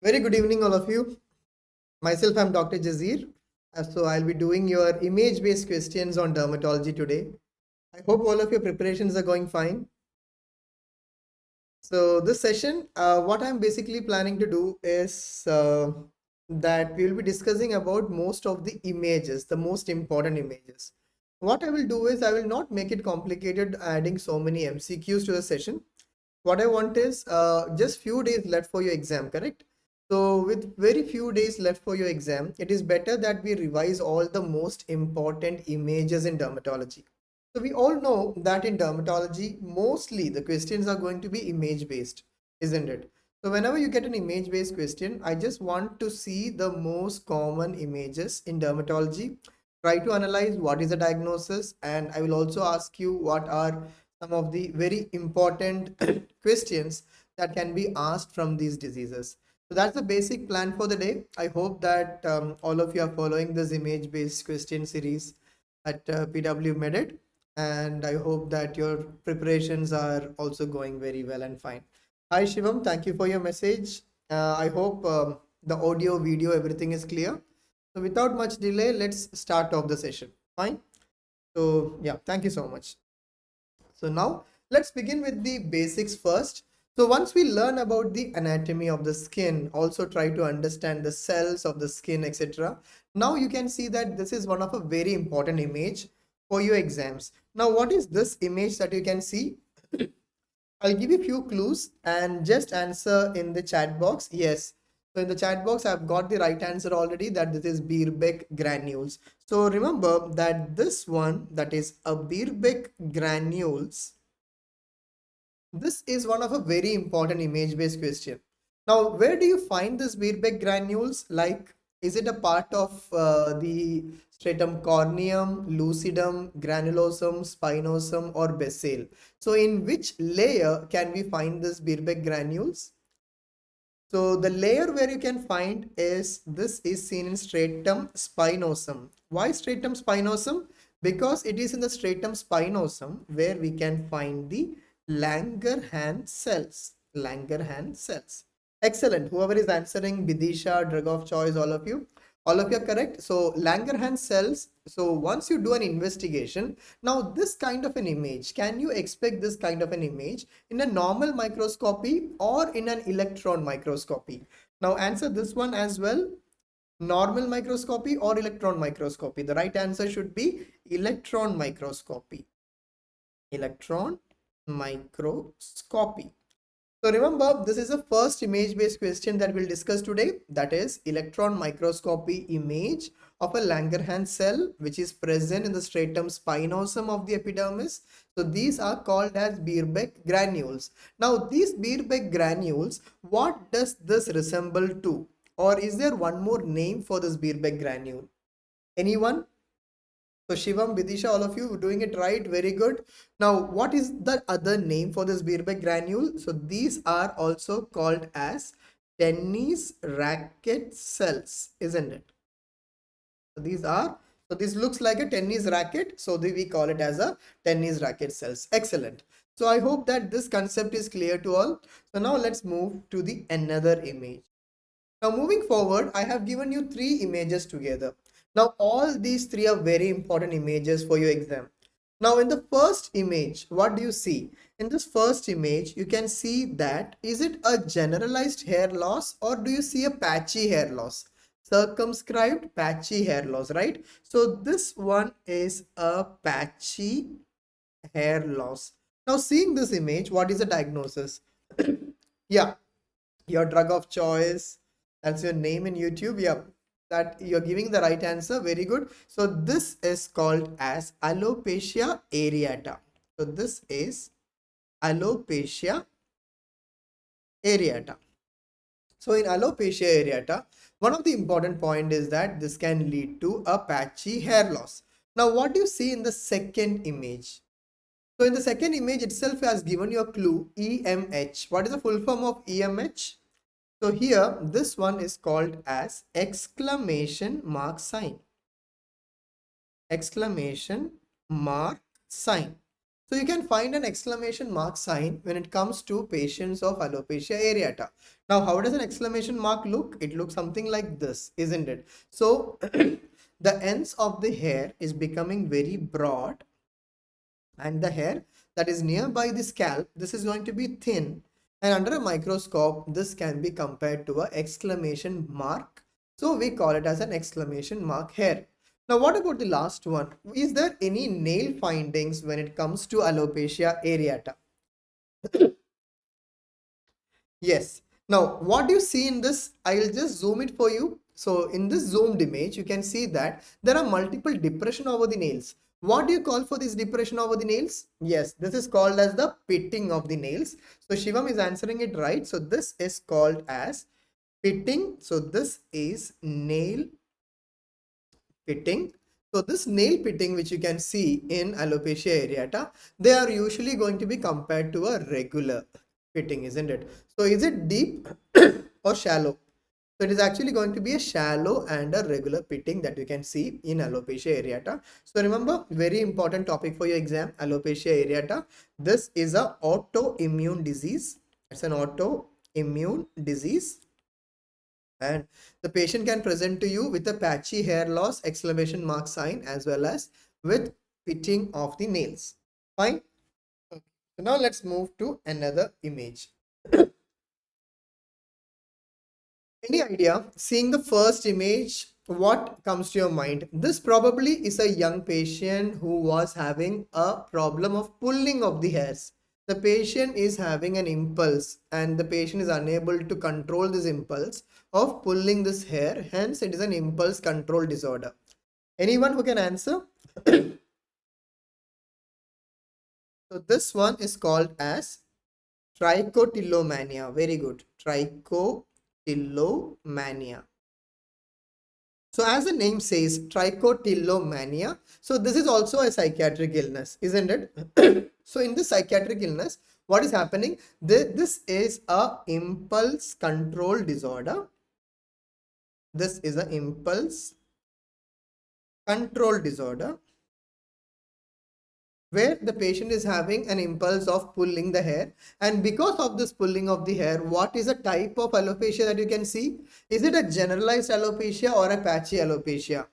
Very good evening, all of you. Myself, I'm Dr. Jazeer. So I'll be doing your image-based questions on dermatology today. I hope all of your preparations are going fine. So this session, what I'm basically planning to do is that we will be discussing about most of the images, the most important images. What I will do is I will not make it complicated adding so many MCQs to the session. What I want is just few days left for your exam, correct? So with very few days left for your exam, it is better that we revise all the most important images in dermatology. So we all know that in dermatology, mostly the questions are going to be image based, isn't it? So whenever you get an image based question, I just want to see the most common images in dermatology, try to analyze what is the diagnosis, and I will also ask you what are some of the very important questions that can be asked from these diseases. So that's the basic plan for the day. I hope that all of you are following this image based question series at PW Medit, and I hope that your preparations are also going very well and fine. Hi Shivam, thank you for your message. I hope the audio, video, everything is clear. So without much delay, let's start off the session. Fine. So yeah, thank you so much. So now let's begin with the basics first. So once we learn about the anatomy of the skin, also try to understand the cells of the skin, etc. Now you can see that this is one of a very important image for your exams. Now what is this image that you can see? I'll give you a few clues and just answer in the chat box. Yes. So in the chat box, I've got the right answer already, that this is Birbeck granules. So remember that this one, that is a Birbeck granules, this is one of a very important image-based question. Now, where do you find this Birbeck granules? Like, is it a part of the stratum corneum, lucidum, granulosum, spinosum, or basal? So, in which layer can we find this Birbeck granules? So, the layer where you can find is this is seen in stratum spinosum. Why stratum spinosum? Because it is in the stratum spinosum where we can find the Langerhans cells. Langerhans cells. Excellent. Whoever is answering, Bidisha, drug of choice, all of you are correct. So Langerhans cells. So once you do an investigation, now this kind of an image, can you expect this kind of an image in a normal microscopy or in an electron microscopy? Now answer this one as well. Normal microscopy or electron microscopy? The right answer should be electron microscopy. Electron microscopy. So remember, this is the first image-based question that we'll discuss today. That is electron microscopy image of a Langerhans cell, which is present in the stratum spinosum of the epidermis. So these are called as Birbeck granules. Now these Birbeck granules, what does this resemble to? Or is there one more name for this Birbeck granule? Anyone? So Shivam, Vidisha, all of you doing it right. Very good. Now, what is the other name for this Birbeck granule? So these are also called as tennis racket cells, isn't it? So this looks like a tennis racket. So we call it as a tennis racket cells. Excellent. So I hope that this concept is clear to all. So now let's move to the another image. Now moving forward, I have given you three images together. Now all these three are very important images for your exam. Now in the first image, what do you see? In this first image, you can see that is it a generalized hair loss or do you see a patchy hair loss? Circumscribed patchy hair loss, right? So this one is a patchy hair loss. Now seeing this image, what is the diagnosis? Yeah, your drug of choice, that's your name in YouTube. Yeah, that you're giving the right answer. Very good. So this is called as alopecia areata. So this is alopecia areata. So in alopecia areata, one of the important point is that this can lead to a patchy hair loss. Now what do you see in the second image? So in the second image itself has given you a clue, EMH. What is the full form of EMH? So here, this one is called as exclamation mark sign. Exclamation mark sign. So you can find an exclamation mark sign when it comes to patients of alopecia areata. Now, how does an exclamation mark look? It looks something like this, isn't it? So the ends of the hair is becoming very broad, and the hair that is nearby the scalp, this is going to be thin, and under a microscope this can be compared to a exclamation mark, so we call it as an exclamation mark hair. Now what about the last one? Is there any nail findings when it comes to alopecia areata? Yes. Now, what you see in this, I'll just zoom it for you. So in this zoomed image, you can see that there are multiple depression over the nails. What do you call for this depression over the nails? Yes, this is called as the pitting of the nails. So Shivam is answering it right. So this is called as pitting. So this is nail pitting. So this nail pitting which you can see in alopecia areata, they are usually going to be compared to a regular pitting, isn't it? So is it deep or shallow? So it is actually going to be a shallow and a regular pitting that you can see in alopecia areata. So remember, very important topic for your exam, alopecia areata. This is a autoimmune disease. It's an autoimmune disease, and the patient can present to you with a patchy hair loss, exclamation mark sign, as well as with pitting of the nails. Fine. Okay. So now let's move to another image. Any idea, seeing the first image, what comes to your mind? This probably is a young patient who was having a problem of pulling of the hairs. The patient is having an impulse and the patient is unable to control this impulse of pulling this hair. Hence, it is an impulse control disorder. Anyone who can answer? So this one is called as trichotillomania. Very good. Trichotillomania. So as the name says, trichotillomania. So this is also a psychiatric illness, isn't it? So in this psychiatric illness, what is happening? This is a impulse control disorder. This is an impulse control disorder where the patient is having an impulse of pulling the hair, and because of this pulling of the hair, what is a type of alopecia that you can see? Is it a generalized alopecia or a patchy alopecia?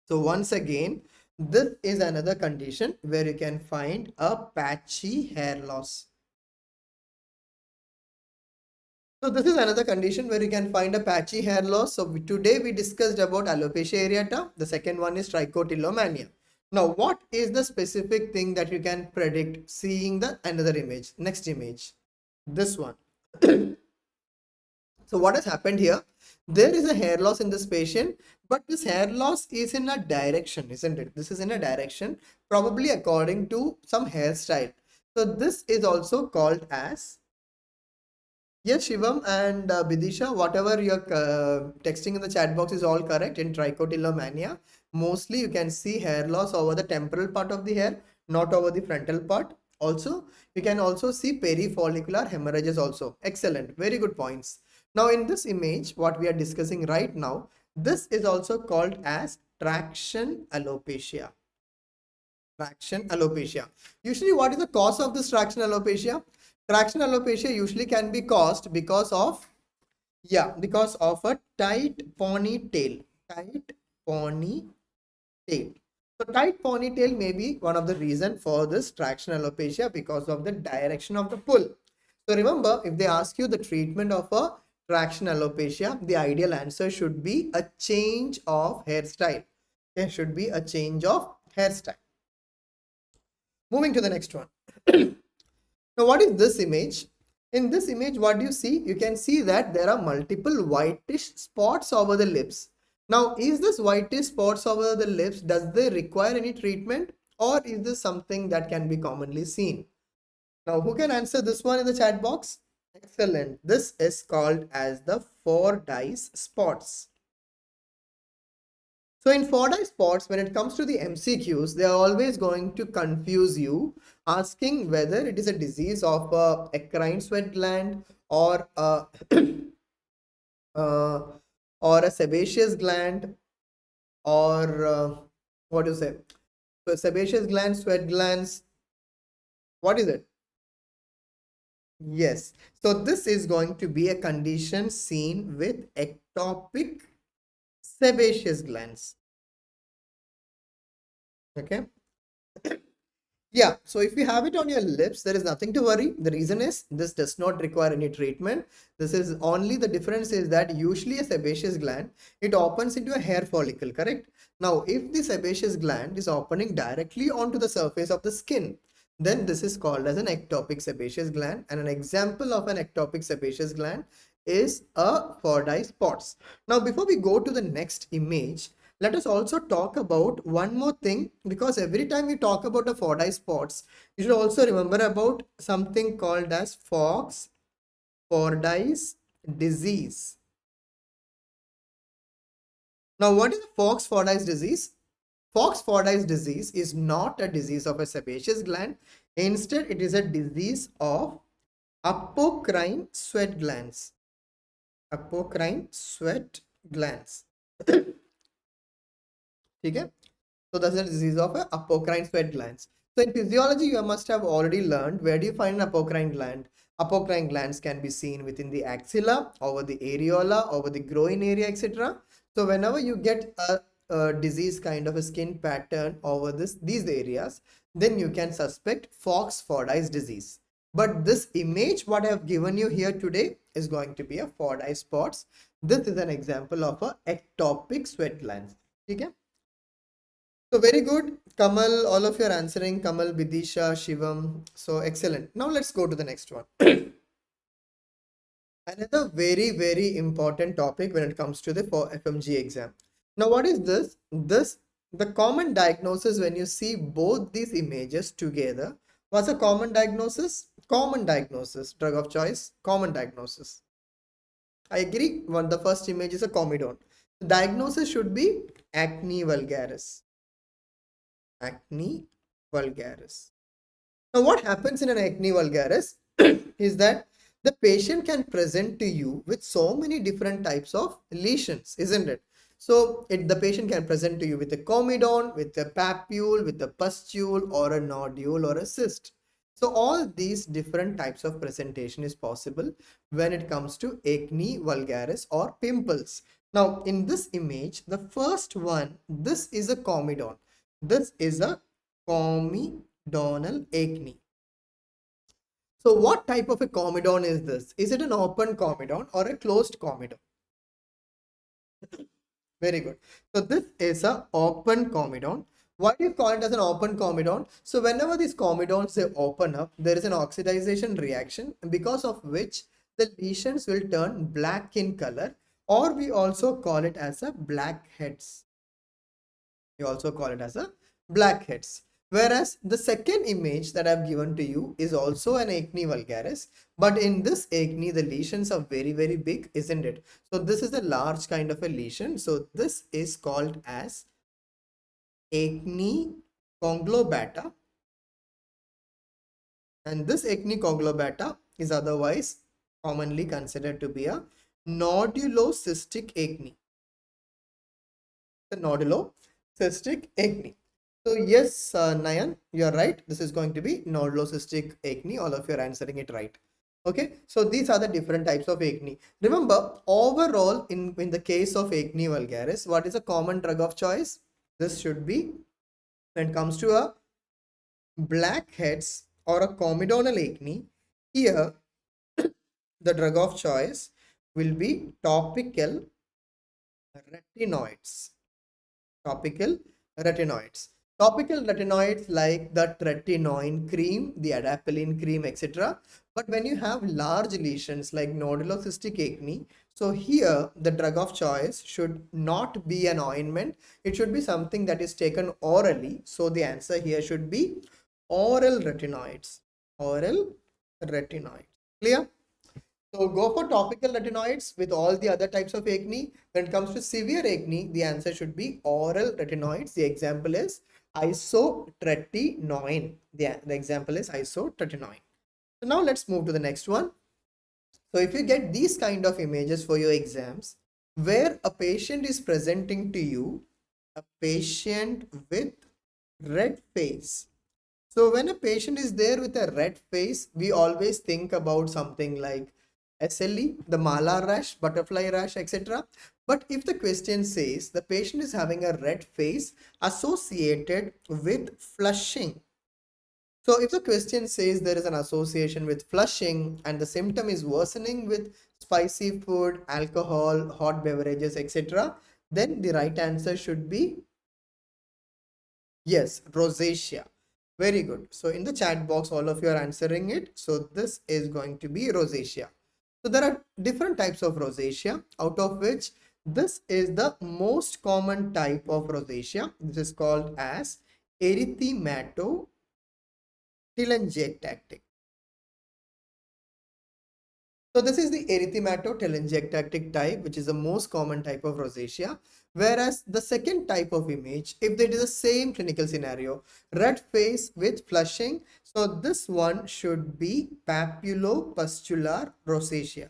So once again, this is another condition where you can find a patchy hair loss. So this is another condition where you can find a patchy hair loss. So today we discussed about alopecia areata. The second one is trichotillomania. Now, what is the specific thing that you can predict seeing the another image? Next image, this one. So what has happened here? There is a hair loss in this patient, but this hair loss is in a direction, isn't it? This is in a direction, probably according to some hairstyle. So this is also called as, yes, Shivam and Bidisha, whatever you're texting in the chat box is all correct. In trichotillomania, mostly you can see hair loss over the temporal part of the hair, not over the frontal part. Also, you can also see perifollicular hemorrhages also. Excellent. Very good points. Now, in this image, what we are discussing right now, this is also called as traction alopecia. Traction alopecia. Usually, what is the cause of this traction alopecia? Traction alopecia usually can be caused because of, yeah, because of a tight ponytail. Tight ponytail. So tight ponytail may be one of the reason for this traction alopecia because of the direction of the pull. So remember, if they ask you the treatment of a traction alopecia, the ideal answer should be a change of hairstyle. There should be a change of hairstyle. Moving to the next one. Now, what is this image? In this image, what do you see? You can see that there are multiple whitish spots over the lips. Now, is this whitish spots over the lips, does they require any treatment, or is this something that can be commonly seen? Now, who can answer this one in the chat box? Excellent. This is called as the Fordyce spots. So in Fordyce spots, when it comes to the MCQs, they are always going to confuse you, asking whether it is a disease of a eccrine sweat gland or a, uh, or a sebaceous gland, or what do you say? So sebaceous glands, sweat glands, What is it? Yes. So this is going to be a condition seen with ectopic sebaceous glands. Okay. Yeah, so if you have it on your lips, there is nothing to worry. The reason is this does not require any treatment. This is only the difference is that usually a sebaceous gland, it opens into a hair follicle, correct? Now, if the sebaceous gland is opening directly onto the surface of the skin, then this is called as an ectopic sebaceous gland. And an example of an ectopic sebaceous gland is a Fordyce spots. Now, before we go to the next image, let us also talk about one more thing, because every time we talk about the Fordyce spots, you should also remember about something called as Fordyce disease. Now, what is Fordyce disease? Fordyce disease is not a disease of a sebaceous gland. Instead, it is a disease of apocrine sweat glands. Apocrine sweat glands. Okay? So that's the disease of apocrine sweat glands. So in physiology, you must have already learned where do you find an apocrine gland. Apocrine glands can be seen within the axilla, over the areola, over the groin area, etc. So whenever you get a disease kind of a skin pattern over these areas, then you can suspect Fordyce disease. But this image what I have given you here today is going to be a Fordyce spots. This is an example of a ectopic sweat glands. Okay? So very good, Kamal. All of you are answering. Kamal, Bidisha, Shivam. So excellent. Now let's go to the next one. Another very important topic when it comes to the FMGE exam. Now what is this? The common diagnosis when you see both these images together. What's a common diagnosis? Common diagnosis. Drug of choice. Common diagnosis. I agree. The first image is a comedone. The diagnosis should be acne vulgaris. Acne vulgaris. Now, what happens in an acne vulgaris is that the patient can present to you with so many different types of lesions, isn't it? So, the patient can present to you with a comedone, with a papule, with a pustule, or a nodule, or a cyst. So, all these different types of presentation is possible when it comes to acne vulgaris or pimples. Now, in this image, the first one, this is a comedone. This is a comedonal acne. So what type of a comedone is this? Is it an open comedone or a closed comedone? Very good. So this is a open comedone. Why do you call it as an open comedone? So whenever these comedones they open up, there is an oxidization reaction, because of which the lesions will turn black in color, or we also call it as a blackheads. You also call it as a blackheads. Whereas the second image that I've given to you is also an acne vulgaris, but in this acne the lesions are very big, isn't it? So this is a large kind of a lesion. So this is called as acne conglobata, and this acne conglobata is otherwise commonly considered to be a nodulocystic acne. The nodulocystic acne. So yes, Nayan, you're right. This is going to be nodulocystic acne. All of you are answering it right. Okay, so these are the different types of acne. Remember, overall, in the case of acne vulgaris, what is a common drug of choice? This should be, when it comes to a blackheads or a comedonal acne, here the drug of choice will be topical retinoids. Topical retinoids. Topical retinoids like the tretinoin cream, the adapalene cream, etc. But when you have large lesions like nodulocystic acne, so here the drug of choice should not be an ointment. It should be something that is taken orally. So the answer here should be oral retinoids. Oral retinoids. Clear? So go for topical retinoids with all the other types of acne. When it comes to severe acne, the answer should be oral retinoids. The example is isotretinoin. The example is isotretinoin. So now let's move to the next one. So if you get these kind of images for your exams, where a patient is presenting to you, a patient with red face. So when a patient is there with a red face, we always think about something like SLE, the malar rash, butterfly rash, etc. But if the question says the patient is having a red face associated with flushing, so if the question says there is an association with flushing and the symptom is worsening with spicy food, alcohol, hot beverages, etc., then the right answer should be yes, rosacea. Very good. So in the chat box, all of you are answering it. So this is going to be rosacea. So there are different types of rosacea, out of which this is the most common type of rosacea. This is called as erythematotelangiectatic. So this is the erythematotelangiectatic type, which is the most common type of rosacea. Whereas the second type of image, if it is the same clinical scenario, red face with flushing, so this one should be papulopustular rosacea.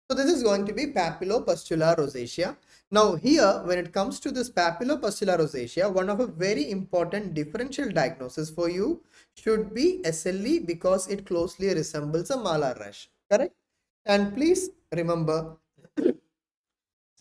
So this is going to be papulopustular rosacea. Now here, when it comes to this papulopustular rosacea, one of a very important differential diagnosis for you should be SLE because it closely resembles a malar rash, correct? And please remember,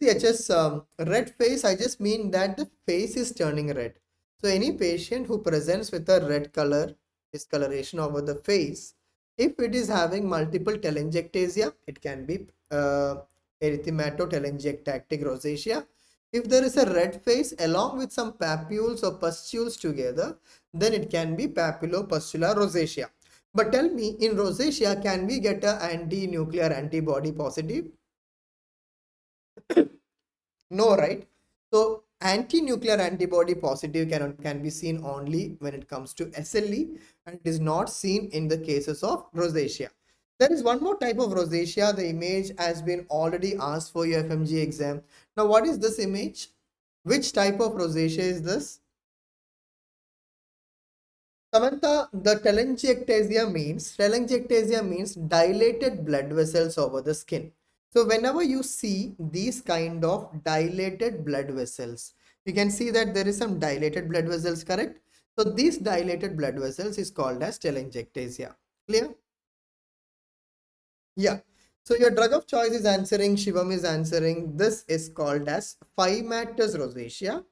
CHS red face, I just mean that the face is turning red. So any patient who presents with a red color, discoloration over the face, if it is having multiple telangiectasia, it can be erythematotelangiectatic rosacea. If there is a red face along with some papules or pustules together, then it can be papulopustular rosacea. But tell me, in rosacea, can we get a anti-nuclear antibody positive? No, right? So anti-nuclear antibody positive can be seen only when it comes to SLE, and it is not seen in the cases of rosacea. There is one more type of rosacea. The image has been already asked for your FMGE exam. Now, what is this image? Which type of rosacea is this? Samantha, the telangiectasia means dilated blood vessels over the skin. So whenever you see these kind of dilated blood vessels, you can see that there is some dilated blood vessels, correct? So these dilated blood vessels is called as telangiectasia. Clear? Yeah. So your drug of choice is answering, Shivam is answering. This is called as phymatous rosacea.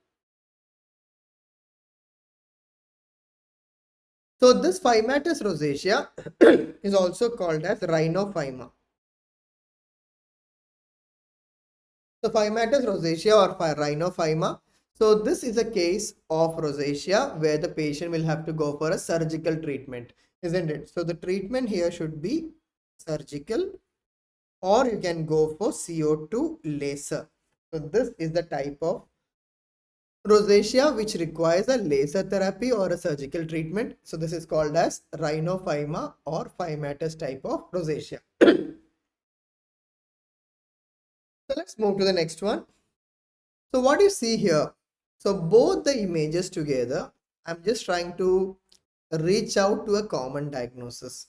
So this phymatous rosacea is also called as rhinophyma. So phymatous rosacea or rhinophyma. So this is a case of rosacea where the patient will have to go for a surgical treatment, isn't it? So the treatment here should be surgical, or you can go for CO2 laser. So this is the type of rosacea which requires a laser therapy or a surgical treatment. So this is called as rhinophyma or phymatous type of rosacea. So let's move to the next one. So what you see here, so both the images together, I'm just trying to reach out to a common diagnosis.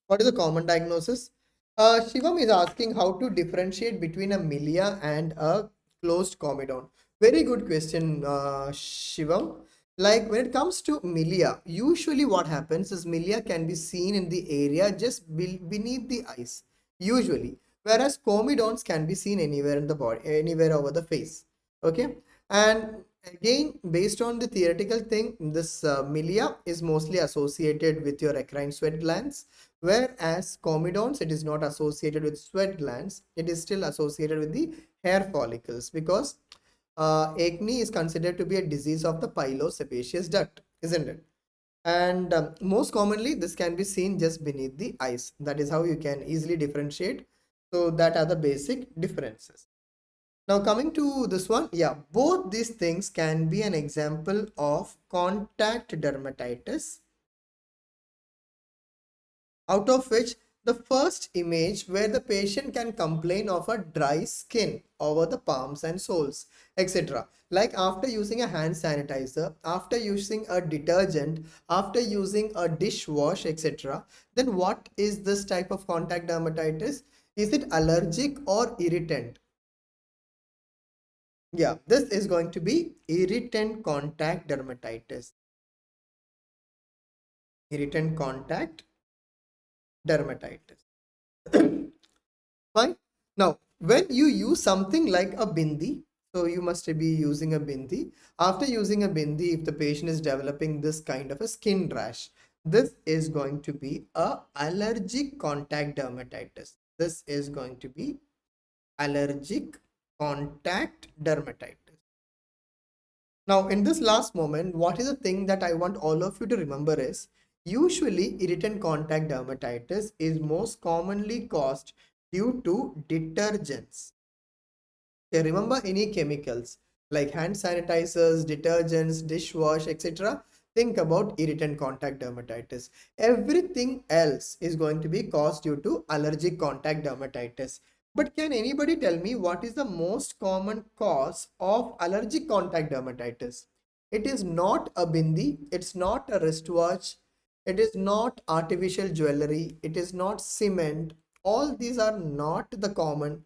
What is the common diagnosis? Shivam is asking how to differentiate between a milia and a closed comedon. Very good question, Shivam. Like when it comes to milia, usually what happens is milia can be seen in the area just beneath the eyes, usually. Whereas comedons can be seen anywhere in the body, anywhere over the face. Okay. And again, based on the theoretical thing, this milia is mostly associated with your eccrine sweat glands. Whereas comedons, it is not associated with sweat glands. It is still associated with the hair follicles because acne is considered to be a disease of the pilosebaceous duct, isn't it? And most commonly, this can be seen just beneath the eyes. That is how you can easily differentiate. So that are the basic differences. Now coming to this one, yeah, both these things can be an example of contact dermatitis, out of which the first image where the patient can complain of a dry skin over the palms and soles, etc. Like after using a hand sanitizer, after using a detergent, after using a dishwash, etc. Then what is this type of contact dermatitis? Is it allergic or irritant? Yeah, this is going to be irritant contact dermatitis. Irritant contact dermatitis. Fine. Now, when you use something like a bindi, so you must be using a bindi. After using a bindi, if the patient is developing this kind of a skin rash, this is going to be a allergic contact dermatitis. This is going to be allergic contact dermatitis. Now, in this last moment, what is the thing that I want all of you to remember is usually irritant contact dermatitis is most commonly caused due to detergents. Okay, remember any chemicals like hand sanitizers, detergents, dishwash, etc. Think about irritant contact dermatitis. Everything else is going to be caused due to allergic contact dermatitis. But can anybody tell me what is the most common cause of allergic contact dermatitis? It is not a bindi, it's not a wristwatch, it is not artificial jewelry, it is not cement. All these are not the common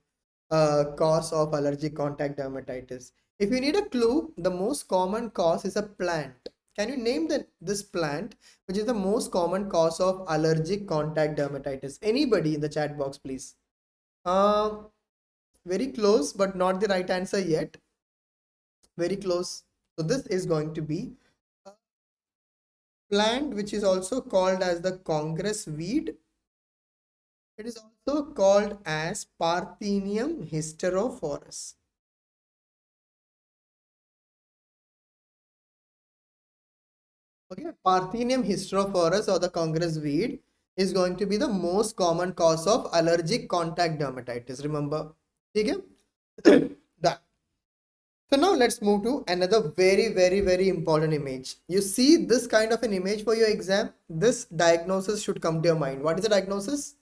cause of allergic contact dermatitis. If you need a clue, the most common cause is a plant. Can you name this plant which is the most common cause of allergic contact dermatitis? Anybody in the chat box, please. Uh, Very close, but not the right answer yet. Very close. So this is going to be a plant which is also called as the Congress weed. It is also called as Parthenium hysterophorus. Okay, Parthenium hysterophorus or the Congress weed is going to be the most common cause of allergic contact dermatitis. Remember, okay? That. So now let's move to another very important image. You see this kind of an image for your exam. This diagnosis should come to your mind. What is the diagnosis?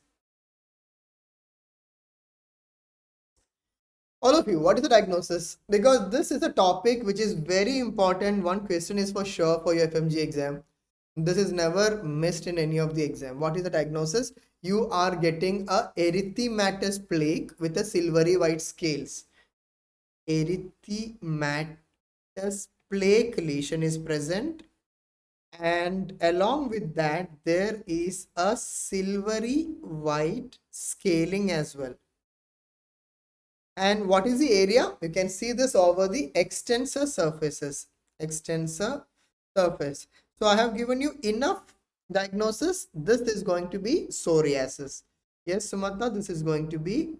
All of you, what is the diagnosis? Because this is a topic which is very important. One question is for sure for your FMG exam. This is never missed in any of the exam. What is the diagnosis? You are getting a erythematous plaque with a silvery white scales. Erythematous plaque lesion is present, and along with that there is a silvery white scaling as well. And what is the area? You can see this over the extensor surfaces. Extensor surface. So I have given you enough diagnosis. This is going to be psoriasis. Yes, Sumata, this is going to be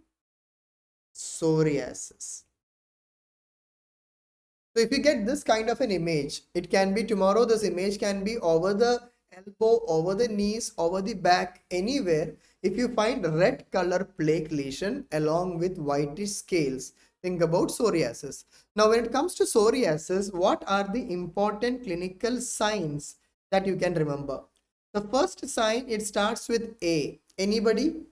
psoriasis. So if you get this kind of an image, it can be tomorrow, this image can be over the elbow, over the knees, over the back, anywhere. If you find red color plaque lesion along with whitish scales, think about psoriasis. Now, when it comes to psoriasis, what are the important clinical signs that you can remember? The first sign, it starts with A. Anybody?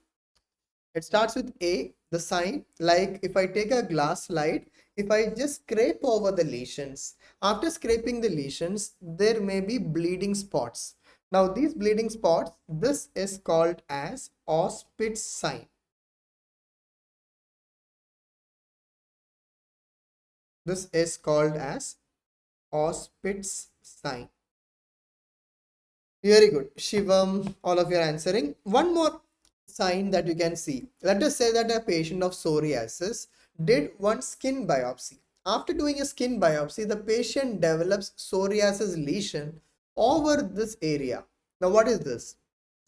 It starts with A, the sign. Like if I take a glass slide, if I just scrape over the lesions, after scraping the lesions, there may be bleeding spots. Now these bleeding spots, this is called as Auspitz sign. This is called as Auspitz sign. Very good. Shivam, all of you are answering. One more sign that you can see. Let us say that a patient of psoriasis did one skin biopsy. After doing a skin biopsy, the patient develops psoriasis lesion over this area. Now, what is this?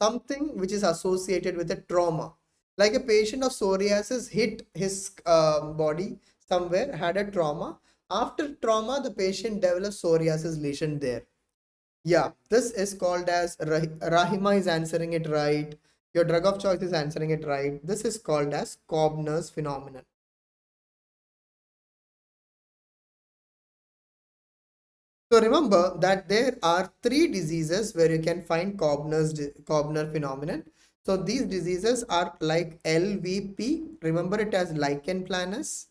Something which is associated with a trauma. Like a patient of psoriasis hit his body somewhere, had a trauma. After trauma, the patient develops psoriasis lesion there. Yeah, this is called as Rahima is answering it right. Your drug of choice is answering it right. This is called as Koebner's phenomenon. So remember that there are three diseases where you can find Koebner phenomenon. So these diseases are like LVP. Remember it as lichen planus.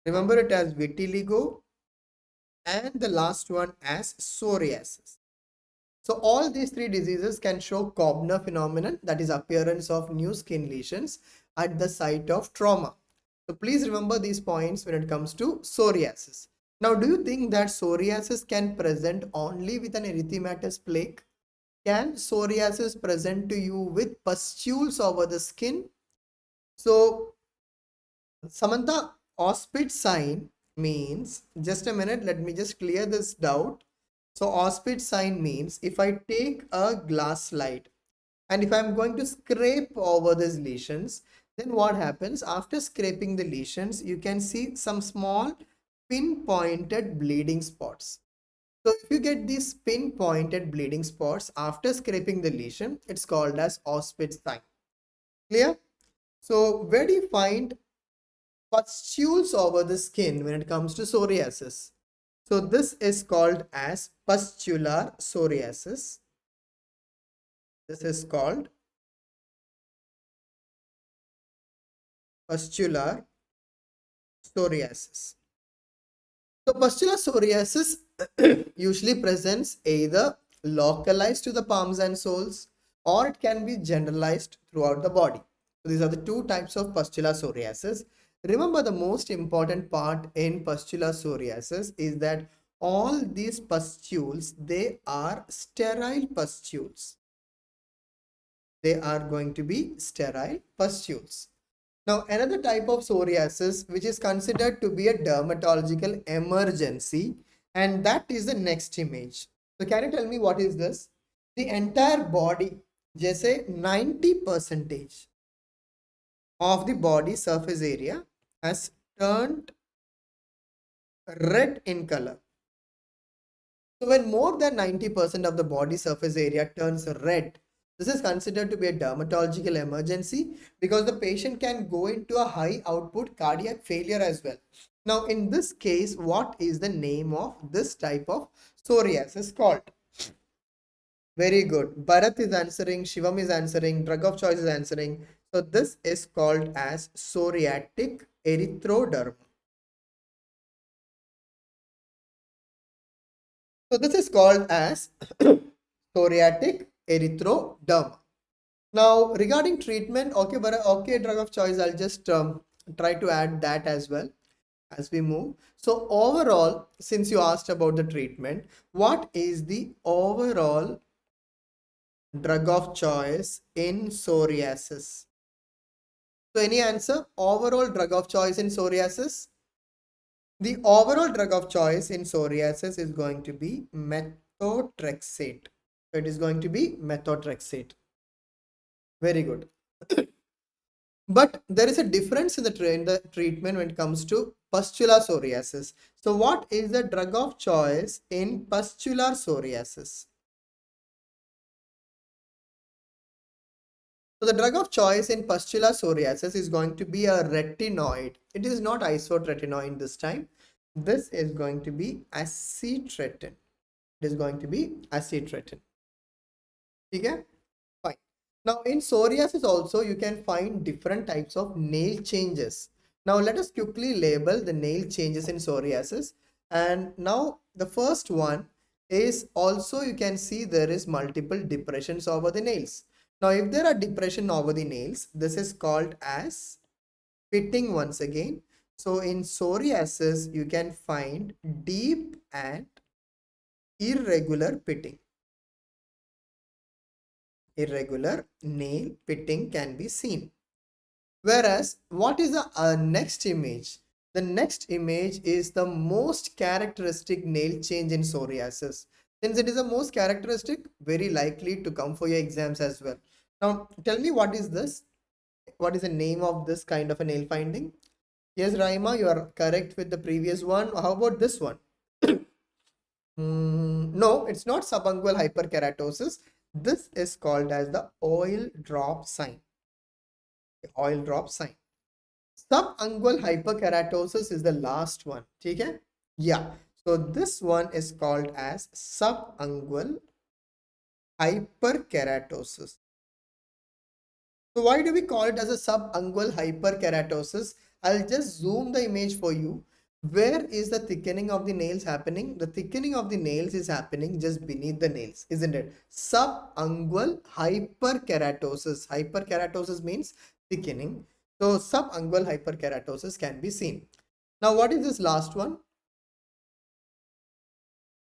Remember it as vitiligo. And the last one as psoriasis. So all these three diseases can show Koebner phenomenon, that is appearance of new skin lesions at the site of trauma. So please remember these points when it comes to psoriasis. Now, do you think that psoriasis can present only with an erythematous plaque? Can psoriasis present to you with pustules over the skin? So, Samantha, auspit sign means, just a minute, let me just clear this doubt. So, auspit sign means if I take a glass slide and if I'm going to scrape over these lesions, then what happens? After scraping the lesions, you can see some small pinpointed bleeding spots. So if you get these pinpointed bleeding spots after scraping the lesion, it's called as auspit sign. Clear? So where do you find pustules over the skin when it comes to psoriasis? So this is called as pustular psoriasis. This is called pustular psoriasis. So pustular psoriasis usually presents either localized to the palms and soles, or it can be generalized throughout the body. So these are the two types of pustular psoriasis. Remember, the most important part in pustular psoriasis is that all these pustules, they are sterile pustules. They are going to be sterile pustules. Now, another type of psoriasis which is considered to be a dermatological emergency, and that is the next image. So, can you tell me what is this? The entire body, just say 90% of the body surface area has turned red in color. So, when more than 90% of the body surface area turns red, this is considered to be a dermatological emergency because the patient can go into a high output cardiac failure as well. Now, in this case, what is the name of this type of psoriasis called? Very good. Bharat is answering, Shivam is answering, drug of choice is answering. So, this is called as psoriatic erythroderma. So, this is called as psoriatic erythroderma. Now, regarding treatment, okay, but okay, drug of choice, I'll just try to add that as well as we move. So, overall, since you asked about the treatment, what is the overall drug of choice in psoriasis? So, any answer? Overall drug of choice in psoriasis? The overall drug of choice in psoriasis is going to be methotrexate. So, it is going to be methotrexate. Very good. But there is a difference in the treatment when it comes to pustular psoriasis. So what is the drug of choice in pustular psoriasis? So the drug of choice in pustular psoriasis is going to be a retinoid. It is not isotretinoin this time. This is going to be acitretin. It is going to be acitretin. Okay? Fine. Now in psoriasis also you can find different types of nail changes. Now let us quickly label the nail changes in psoriasis. And now the first one is also you can see there is multiple depressions over the nails. Now if there are depression over the nails, this is called as pitting once again. So in psoriasis you can find deep and irregular pitting. Irregular nail pitting can be seen. Whereas, what is the next image? The next image is the most characteristic nail change in psoriasis. Since it is the most characteristic, very likely to come for your exams as well. Now, tell me what is this? What is the name of this kind of a nail finding? Yes, Raima, you are correct with the previous one. How about this one? No, it's not subungual hyperkeratosis. This is called as the oil drop sign. Oil drop sign. Subungual hyperkeratosis is the last one. Okay? Yeah. So this one is called as subungual hyperkeratosis. So why do we call it as a subungual hyperkeratosis? I'll just zoom the image for you. Where is the thickening of the nails happening? The thickening of the nails is happening just beneath the nails, isn't it? Subungual hyperkeratosis. Hyperkeratosis means thickening. So subungual hyperkeratosis can be seen. Now what is this last one?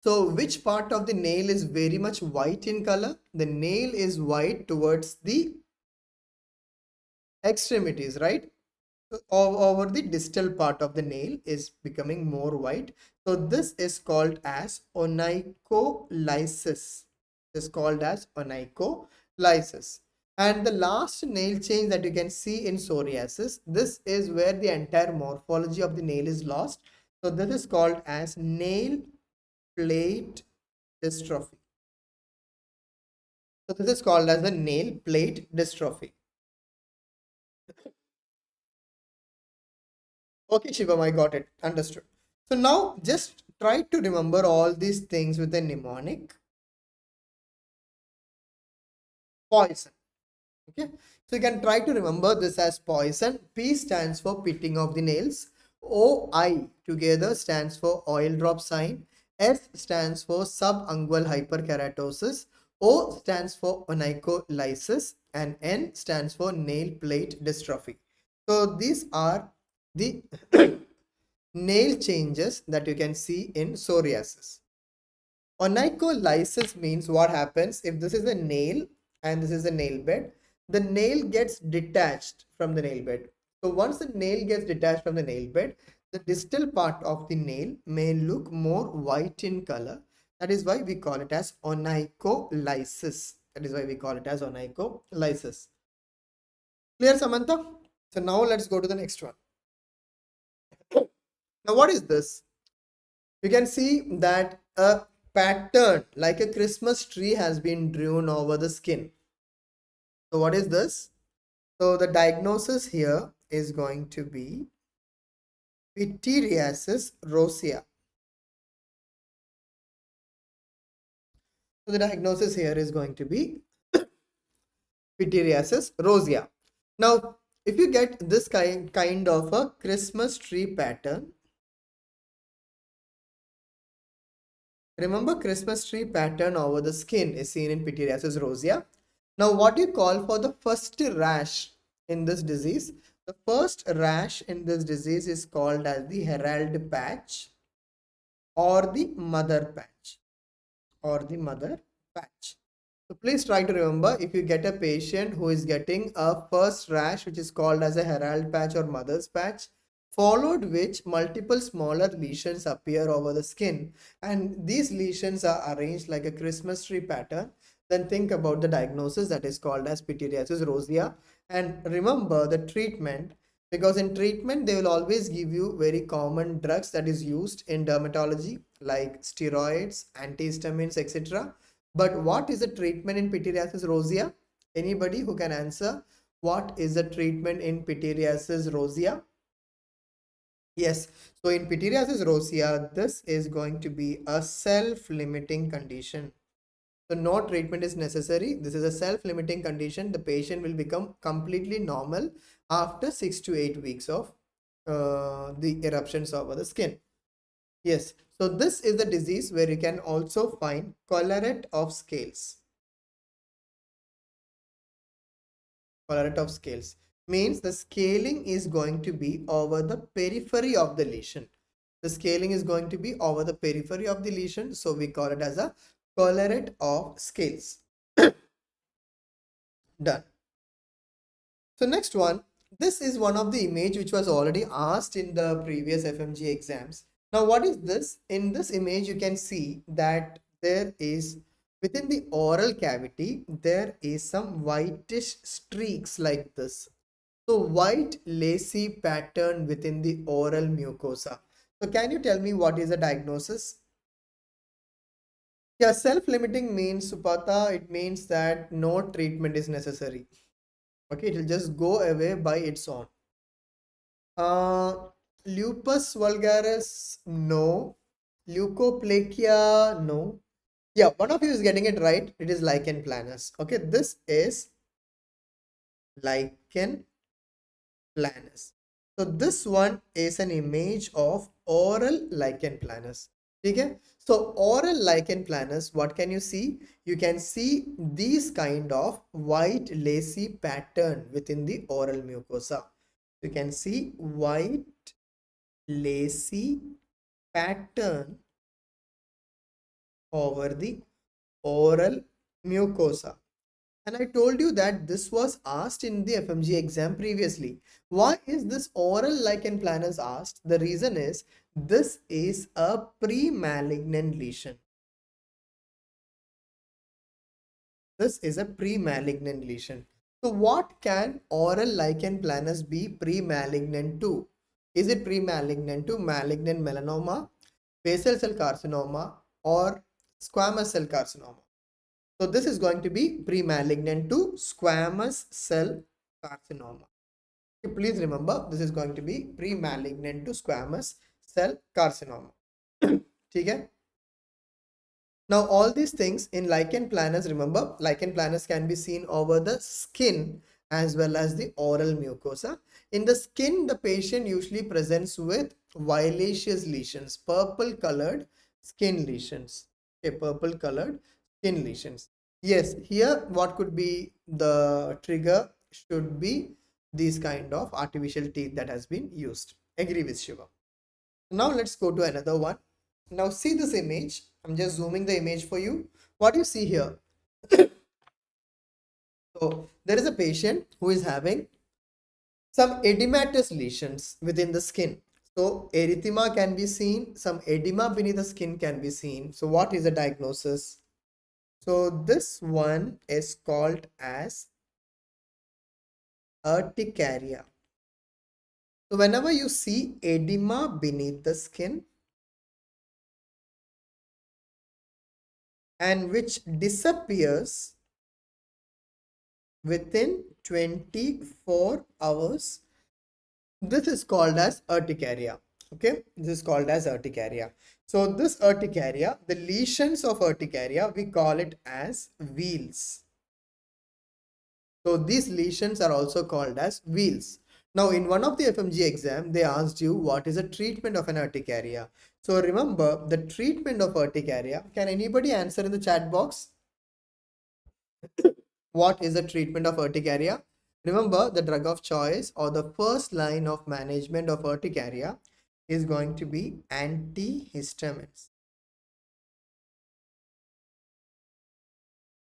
So which part of the nail is very much white in color? The nail is white towards the extremities, right? Over the distal part of the nail is becoming more white. So this is called as onycholysis. Is called as onycholysis. And the last nail change that you can see in psoriasis, this is where the entire morphology of the nail is lost. So this is called as nail plate dystrophy. So this is called as the nail plate dystrophy. Okay, Shivam, I got it. Understood. So now just try to remember all these things with a mnemonic. Poison. Okay. So you can try to remember this as poison. P stands for pitting of the nails. OI together stands for oil drop sign. S stands for subungual hyperkeratosis. O stands for onycholysis. And N stands for nail plate dystrophy. So these are the nail changes that you can see in psoriasis. Onycholysis means what happens if this is a nail and this is a nail bed. The nail gets detached from the nail bed. So once the nail gets detached from the nail bed, the distal part of the nail may look more white in color. That is why we call it as onycholysis. That is why we call it as onycholysis. Clear, Samantha? So now let's go to the next one. Now what is this? You can see that a pattern like a Christmas tree has been drawn over the skin. So what is this? So the diagnosis here is going to be Pityriasis rosea. So the diagnosis here is going to be Pityriasis rosea. Now, if you get this kind of a Christmas tree pattern, remember Christmas tree pattern over the skin is seen in Pityriasis rosea. Now, what do you call for the first rash in this disease? The first rash in this disease is called as the herald patch or the mother patch or the mother patch. So please try to remember, if you get a patient who is getting a first rash which is called as a herald patch or mother's patch, followed which multiple smaller lesions appear over the skin, and these lesions are arranged like a Christmas tree pattern, then think about the diagnosis that is called as Pityriasis rosea. And remember the treatment, because in treatment they will always give you very common drugs that is used in dermatology like steroids, antihistamines, etc. But what is the treatment in Pityriasis rosea? Anybody who can answer what is the treatment in Pityriasis rosea? Yes, so in Pityriasis rosea, this is going to be a self-limiting condition. So no treatment is necessary. This is a self-limiting condition. The patient will become completely normal after 6 to 8 weeks of the eruptions over the skin. Yes, so this is the disease where you can also find collarette of scales. Collarette of scales means the scaling is going to be over the periphery of the lesion. The scaling is going to be over the periphery of the lesion. So we call it as a collarette of scales. Done. So next one, this is one of the image which was already asked in the previous FMGE exams. Now what is this? In this image you can see that there is within the oral cavity there is some whitish streaks like this. So white lacy pattern within the oral mucosa. So can you tell me what is the diagnosis? Yeah, self-limiting means, Supata, it means that no treatment is necessary. Okay, it will just go away by its own. Lupus vulgaris, no. Leukoplakia, no. Yeah, one of you is getting it right. It is lichen planus. Okay, this is lichen planus. So this one is an image of oral lichen planus. Okay, so oral lichen planus, what can you see? You can see these kind of white lacy pattern within the oral mucosa. You can see white lacy pattern over the oral mucosa. And I told you that this was asked in the FMG exam previously. Why is this oral lichen planus asked? The reason is this is a pre-malignant lesion. This is a pre-malignant lesion. So what can oral lichen planus be pre-malignant to? Is it pre-malignant to malignant melanoma, basal cell carcinoma, or squamous cell carcinoma? So this is going to be pre-malignant to squamous cell carcinoma. Please remember, this is going to be pre-malignant to squamous cell carcinoma. Okay? Now all these things in lichen planus, remember, lichen planus can be seen over the skin as well as the oral mucosa. In the skin, the patient usually presents with violaceous lesions, purple colored skin lesions. Okay, purple colored skin lesions. Yes, here what could be the trigger should be these kind of artificial teeth that has been used. Agree with Shiva. Now let's go to another one. Now see this image. I'm just zooming the image for you. What do you see here? So there is a patient who is having some edematous lesions within the skin. So erythema can be seen, some edema beneath the skin can be seen. So what is the diagnosis? So this one is called as urticaria. So whenever you see edema beneath the skin and which disappears within 24 hours, this is called as urticaria. Okay, this is called as urticaria. So this urticaria, the lesions of urticaria, we call it as wheals. So these lesions are also called as wheals. Now in one of the FMG exam, they asked you what is the treatment of an urticaria. So remember the treatment of urticaria. Can anybody answer in the chat box? What is the treatment of urticaria? Remember, the drug of choice or the first line of management of urticaria is going to be antihistamines.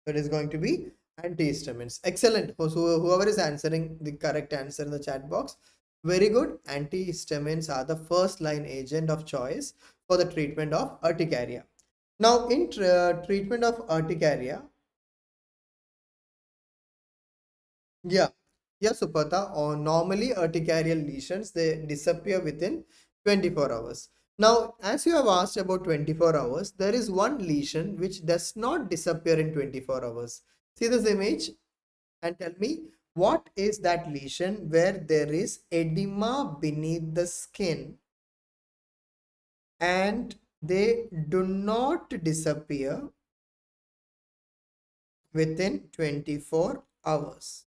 It is going to be antihistamines. Excellent. So whoever is answering the correct answer in the chat box, very good. Antihistamines are the first line agent of choice for the treatment of urticaria. Now in treatment of urticaria, yeah, Supata, or normally urticarial lesions, they disappear within 24 hours. Now, as you have asked about 24 hours, there is one lesion which does not disappear in 24 hours. See this image and tell me what is that lesion where there is edema beneath the skin and they do not disappear within 24 hours.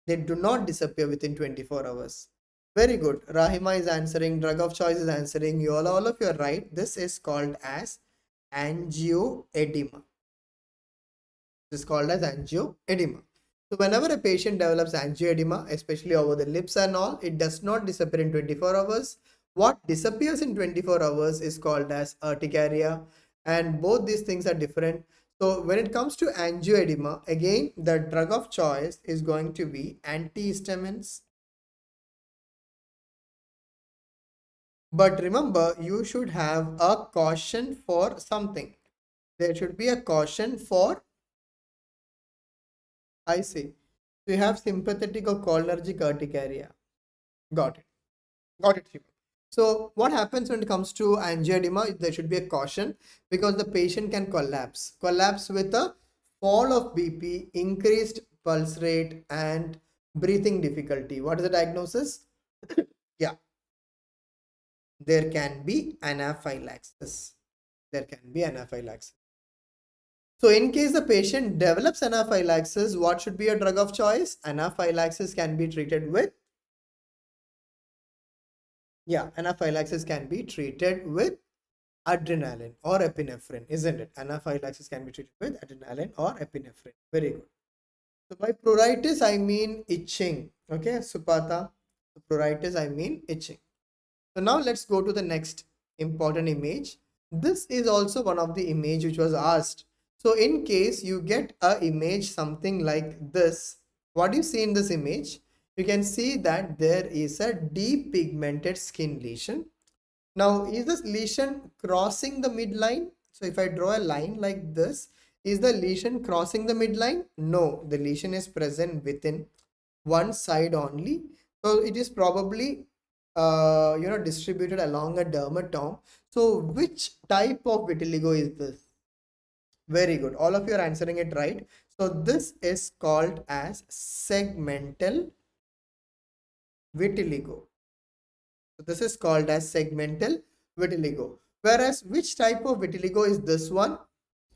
They do not disappear within 24 hours. Very good. Rahima is answering. Drug of choice is answering. All of you are right. This is called as angioedema. This is called as angioedema. So whenever a patient develops angioedema, especially over the lips and all, it does not disappear in 24 hours. What disappears in 24 hours is called as urticaria, and both these things are different. So when it comes to angioedema, again, the drug of choice is going to be antihistamines. But remember, you should have a caution for something. There should be a caution for, I see. So you have sympathetic or cholinergic urticaria. Got it. Got it, Shiva. So what happens when it comes to angioedema? There should be a caution because the patient can collapse with a fall of BP, increased pulse rate, and breathing difficulty. What is the diagnosis? Yeah, there can be anaphylaxis. There can be anaphylaxis. So in case the patient develops anaphylaxis, what should be a drug of choice? Anaphylaxis can be treated with, anaphylaxis can be treated with adrenaline or epinephrine, isn't it? Anaphylaxis can be treated with adrenaline or epinephrine. Very good. So by pruritus, I mean itching. Okay, Supata. Pruritus, I mean itching. So now let's go to the next important image. This is also one of the image which was asked. So in case you get a image something like this, what do you see in this image? You can see that there is a depigmented skin lesion. Now, is this lesion crossing the midline? So if I draw a line like this, is the lesion crossing the midline? No, the lesion is present within one side only. So it is probably distributed along a dermatome. So which type of vitiligo is this? Very good. All of you are answering it right. So this is called as segmental vitiligo. So this is called as segmental vitiligo. Whereas which type of vitiligo is this one?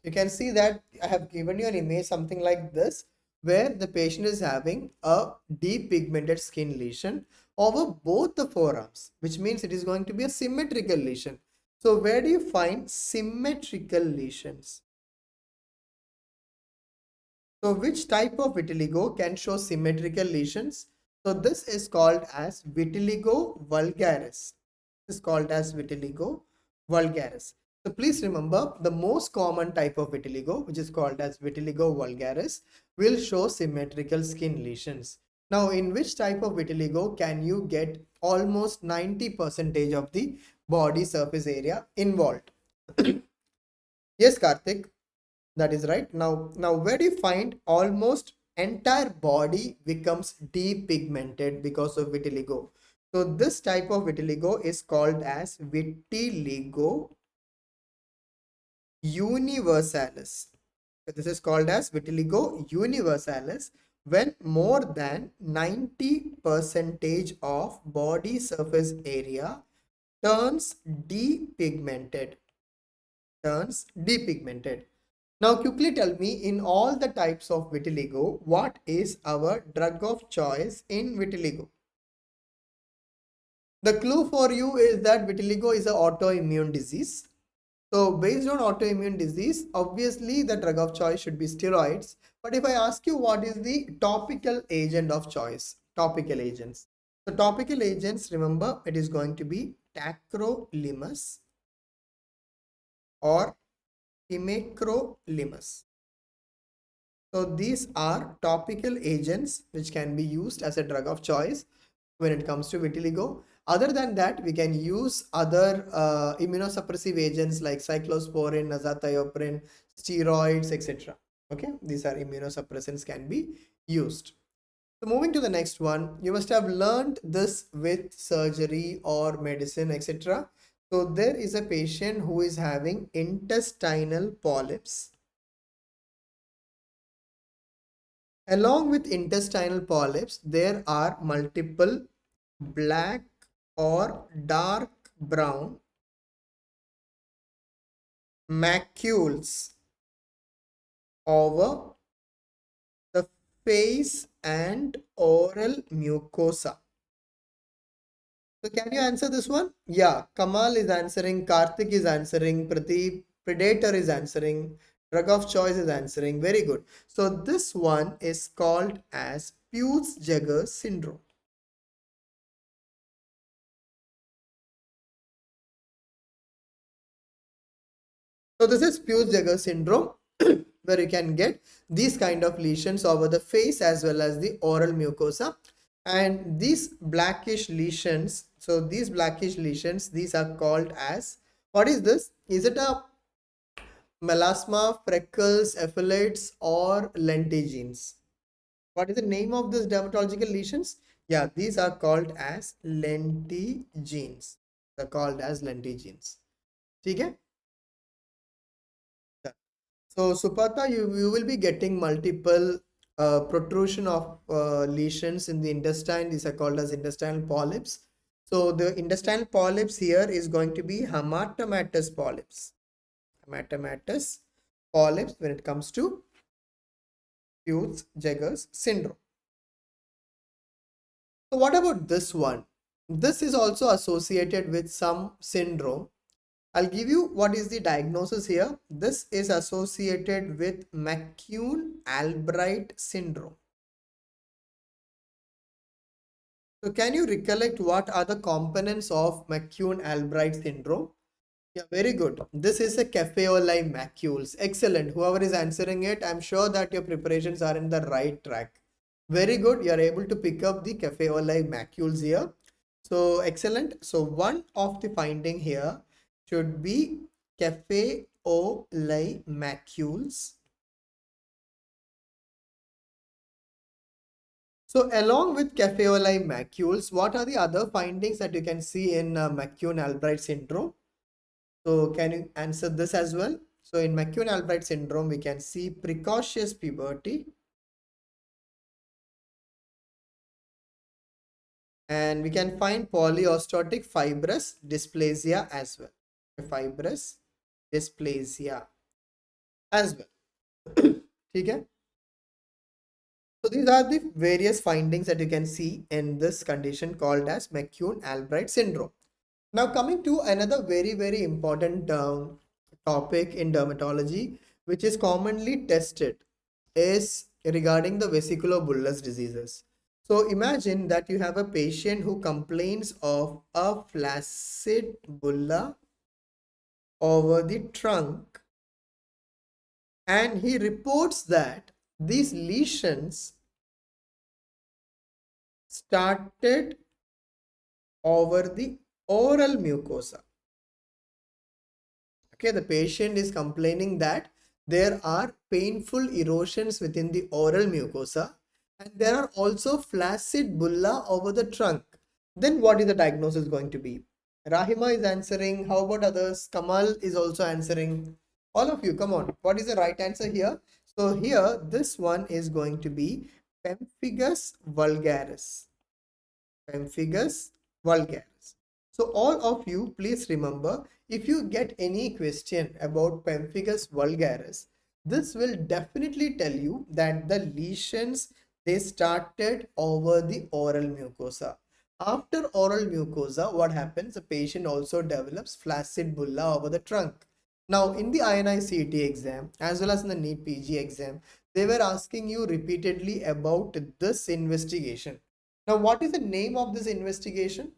You can see that I have given you an image something like this, where the patient is having a depigmented skin lesion over both the forearms, which means it is going to be a symmetrical lesion. So where do you find symmetrical lesions? So which type of vitiligo can show symmetrical lesions? So this is called as vitiligo vulgaris. This is called as vitiligo vulgaris. So please remember, the most common type of vitiligo, which is called as vitiligo vulgaris, will show symmetrical skin lesions. Now, in which type of vitiligo can you get almost 90% of the body surface area involved? Yes, Karthik. That is right. Now where do you find almost entire body becomes depigmented because of vitiligo? So this type of vitiligo is called as vitiligo universalis. So this is called as vitiligo universalis when more than 90% of body surface area turns depigmented. Turns depigmented. Now quickly tell me, in all the types of vitiligo, what is our drug of choice in vitiligo? The clue for you is that vitiligo is an autoimmune disease. So based on autoimmune disease, obviously the drug of choice should be steroids. But if I ask you what is the topical agent of choice, topical agents. So topical agents, remember, it is going to be tacrolimus or hemacrolimus. So these are topical agents which can be used as a drug of choice when it comes to vitiligo. Other than that, we can use other immunosuppressive agents like cyclosporin, azathioprine, steroids, etc. Okay, these are immunosuppressants can be used. So moving to the next one, you must have learned this with surgery or medicine, etc. So there is a patient who is having intestinal polyps. Along with intestinal polyps, there are multiple black or dark brown macules over the face and oral mucosa. So can you answer this one? Yeah, Kamal is answering, Karthik is answering, Pradeep, Predator is answering, drug of choice is answering. Very good. So this one is called as Peutz-Jeghers syndrome. So this is Peutz-Jeghers syndrome where you can get these kind of lesions over the face as well as the oral mucosa. And these blackish lesions, so these blackish lesions, these are called as, what is this? Is it a melasma, freckles, ephthalates or lentigenes? What is the name of this dermatological lesions? Yeah, these are called as lentigenes. They're called as lentigenes. Okay? So Supata, you will be getting multiple protrusion of lesions in the intestine. These are called as intestinal polyps. So the intestinal polyps here is going to be hematomatous polyps. Hematomatous polyps when it comes to Peutz-Jeghers syndrome. So what about this one? This is also associated with some syndrome. I'll give you what is the diagnosis here. This is associated with McCune-Albright syndrome. So can you recollect what are the components of McCune-Albright syndrome? Yeah, very good. This is a cafe-au-lait macules. Excellent. Whoever is answering it, I'm sure that your preparations are in the right track. Very good. You are able to pick up the cafe-au-lait macules here. So excellent. So one of the finding here should be cafe-au-lait macules. So along with cafe-au-lait macules, what are the other findings that you can see in McCune-Albright syndrome? So can you answer this as well? So in McCune-Albright syndrome, we can see precocious puberty, and we can find polyostotic fibrous dysplasia as well. Fibrous dysplasia as well. Okay. So these are the various findings that you can see in this condition called as McCune-Albright syndrome. Now coming to another very important topic in dermatology, which is commonly tested, is regarding the vesicular-bullous diseases. So imagine that you have a patient who complains of a flaccid bulla over the trunk, and he reports that these lesions started over the oral mucosa. Okay, the patient is complaining that there are painful erosions within the oral mucosa, and there are also flaccid bulla over the trunk. Then what is the diagnosis going to be? Rahima is answering. How about others? Kamal is also answering. All of you, come on. What is the right answer here? So here, this one is going to be pemphigus vulgaris. Pemphigus vulgaris. So all of you, please remember, if you get any question about pemphigus vulgaris, this will definitely tell you that the lesions, they started over the oral mucosa. After oral mucosa, what happens? The patient also develops flaccid bulla over the trunk. Now, in the INI-CET exam, as well as in the NEET PG exam, they were asking you repeatedly about this investigation. Now, what is the name of this investigation?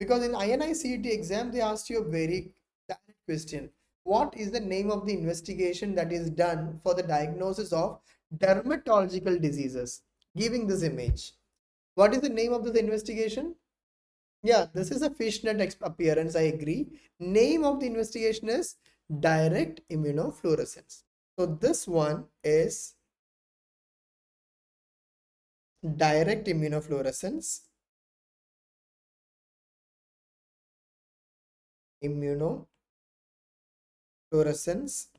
Because in INI-CET exam, they asked you a very direct question. What is the name of the investigation that is done for the diagnosis of dermatological diseases? Giving this image. What is the name of this investigation? Yeah, this is a fishnet appearance, I agree. Name of the investigation is direct immunofluorescence. So this one is direct immunofluorescence. Immunofluorescence.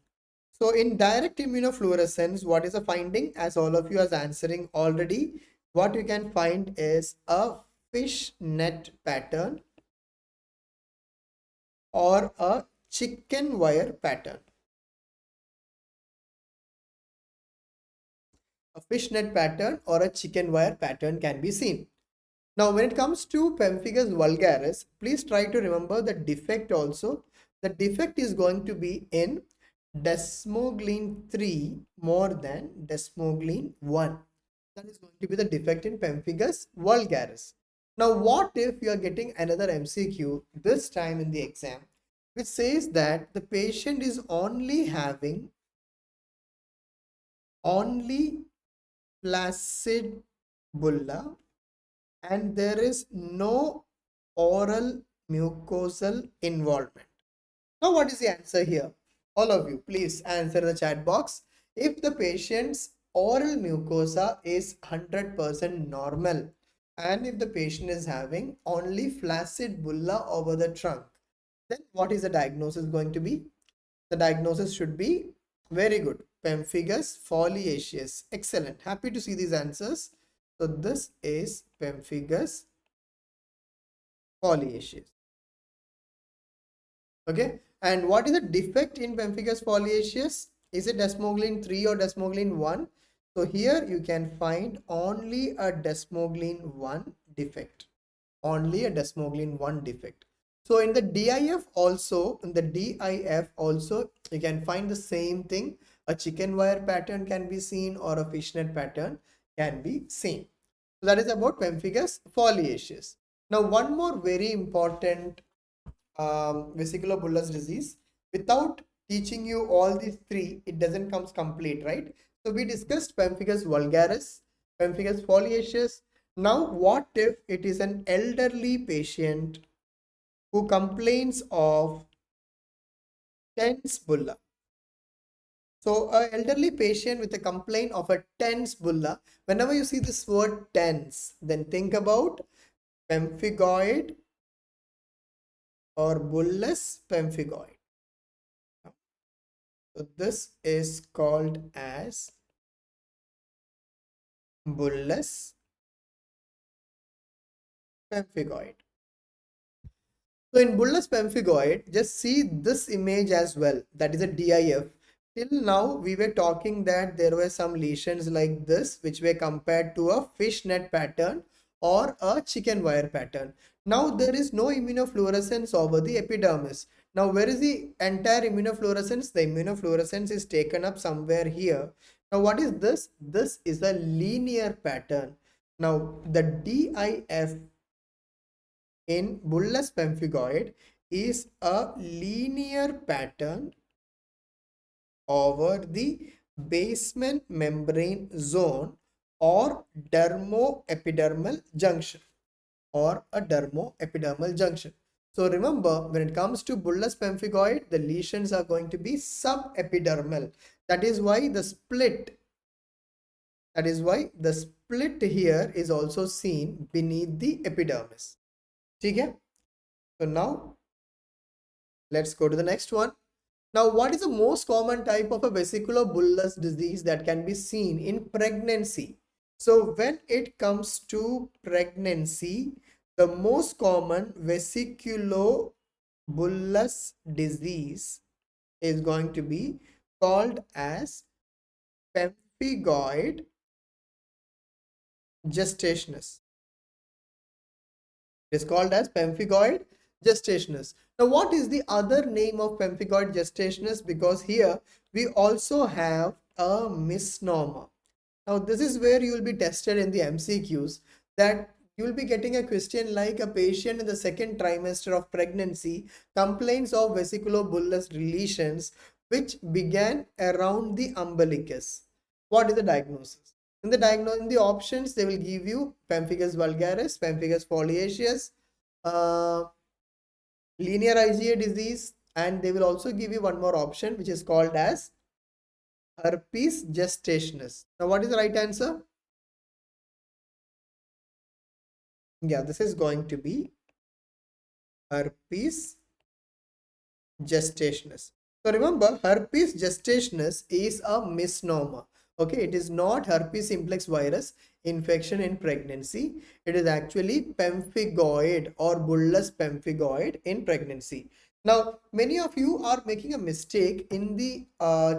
So in direct immunofluorescence, what is the finding? As all of you are answering already, what you can find is a fishnet pattern or a chicken wire pattern. A fishnet pattern or a chicken wire pattern can be seen. Now, when it comes to pemphigus vulgaris, please try to remember the defect also. The defect is going to be in desmoglein 3 more than desmoglein 1. That is going to be the defect in pemphigus vulgaris. Now, what if you are getting another MCQ this time in the exam, which says that the patient is only having flaccid bulla and there is no oral mucosal involvement. Now, what is the answer here? All of you, please answer the chat box. If the patient's oral mucosa is 100% normal and if the patient is having only flaccid bulla over the trunk, then what is the diagnosis going to be? The diagnosis should be very good. Pemphigus foliaceus. Excellent. Happy to see these answers. So this is pemphigus foliaceus. Okay. And what is the defect in pemphigus foliaceus? Is it desmoglein 3 or desmoglein 1? So here you can find only a desmoglein 1 defect. Only a desmoglein 1 defect. So in the DIF also, you can find the same thing. A chicken wire pattern can be seen or a fishnet pattern can be seen. So that is about pemphigus foliaceus. Now, one more very important vesicular bullous disease. Without teaching you all these three, it doesn't come complete, right? So we discussed pemphigus vulgaris, pemphigus foliaceus. Now, what if it is an elderly patient who complains of tense bulla? So, an elderly patient with a complaint of a tense bulla, whenever you see this word tense, then think about pemphigoid or bullous pemphigoid. So, this is called as bullous pemphigoid. So in bullous pemphigoid, just see this image as well. That is a DIF. Till now, we were talking that there were some lesions like this, which were compared to a fishnet pattern or a chicken wire pattern. Now there is no immunofluorescence over the epidermis. Now where is the entire immunofluorescence? The immunofluorescence is taken up somewhere here. Now what is this? This is a linear pattern. Now the DIF in bullous pemphigoid is a linear pattern over the basement membrane zone or dermoepidermal junction or a dermoepidermal junction. So remember, when it comes to bullous pemphigoid, the lesions are going to be subepidermal. That is why the split here is also seen beneath the epidermis. Okay? So now let's go to the next one. Now, what is the most common type of a vesicular bullous disease that can be seen in pregnancy? So when it comes to pregnancy, the most common vesicular bullous disease is going to be called as pemphigoid gestationis. It is called as pemphigoid gestationis. Now, what is the other name of pemphigoid gestationis? Because here we also have a misnomer. Now, this is where you will be tested in the MCQs, that you will be getting a question like a patient in the second trimester of pregnancy complains of vesiculobullous lesions which began around the umbilicus. What is the diagnosis? In the options, they will give you pemphigus vulgaris, pemphigus foliaceus, linear IgA disease, and they will also give you one more option which is called as herpes gestationis. Now, what is the right answer? Yeah, this is going to be herpes gestationis. So remember, herpes gestationis is a misnomer. Okay, it is not herpes simplex virus infection in pregnancy. It is actually pemphigoid or bullous pemphigoid in pregnancy. Now, many of you are making a mistake in the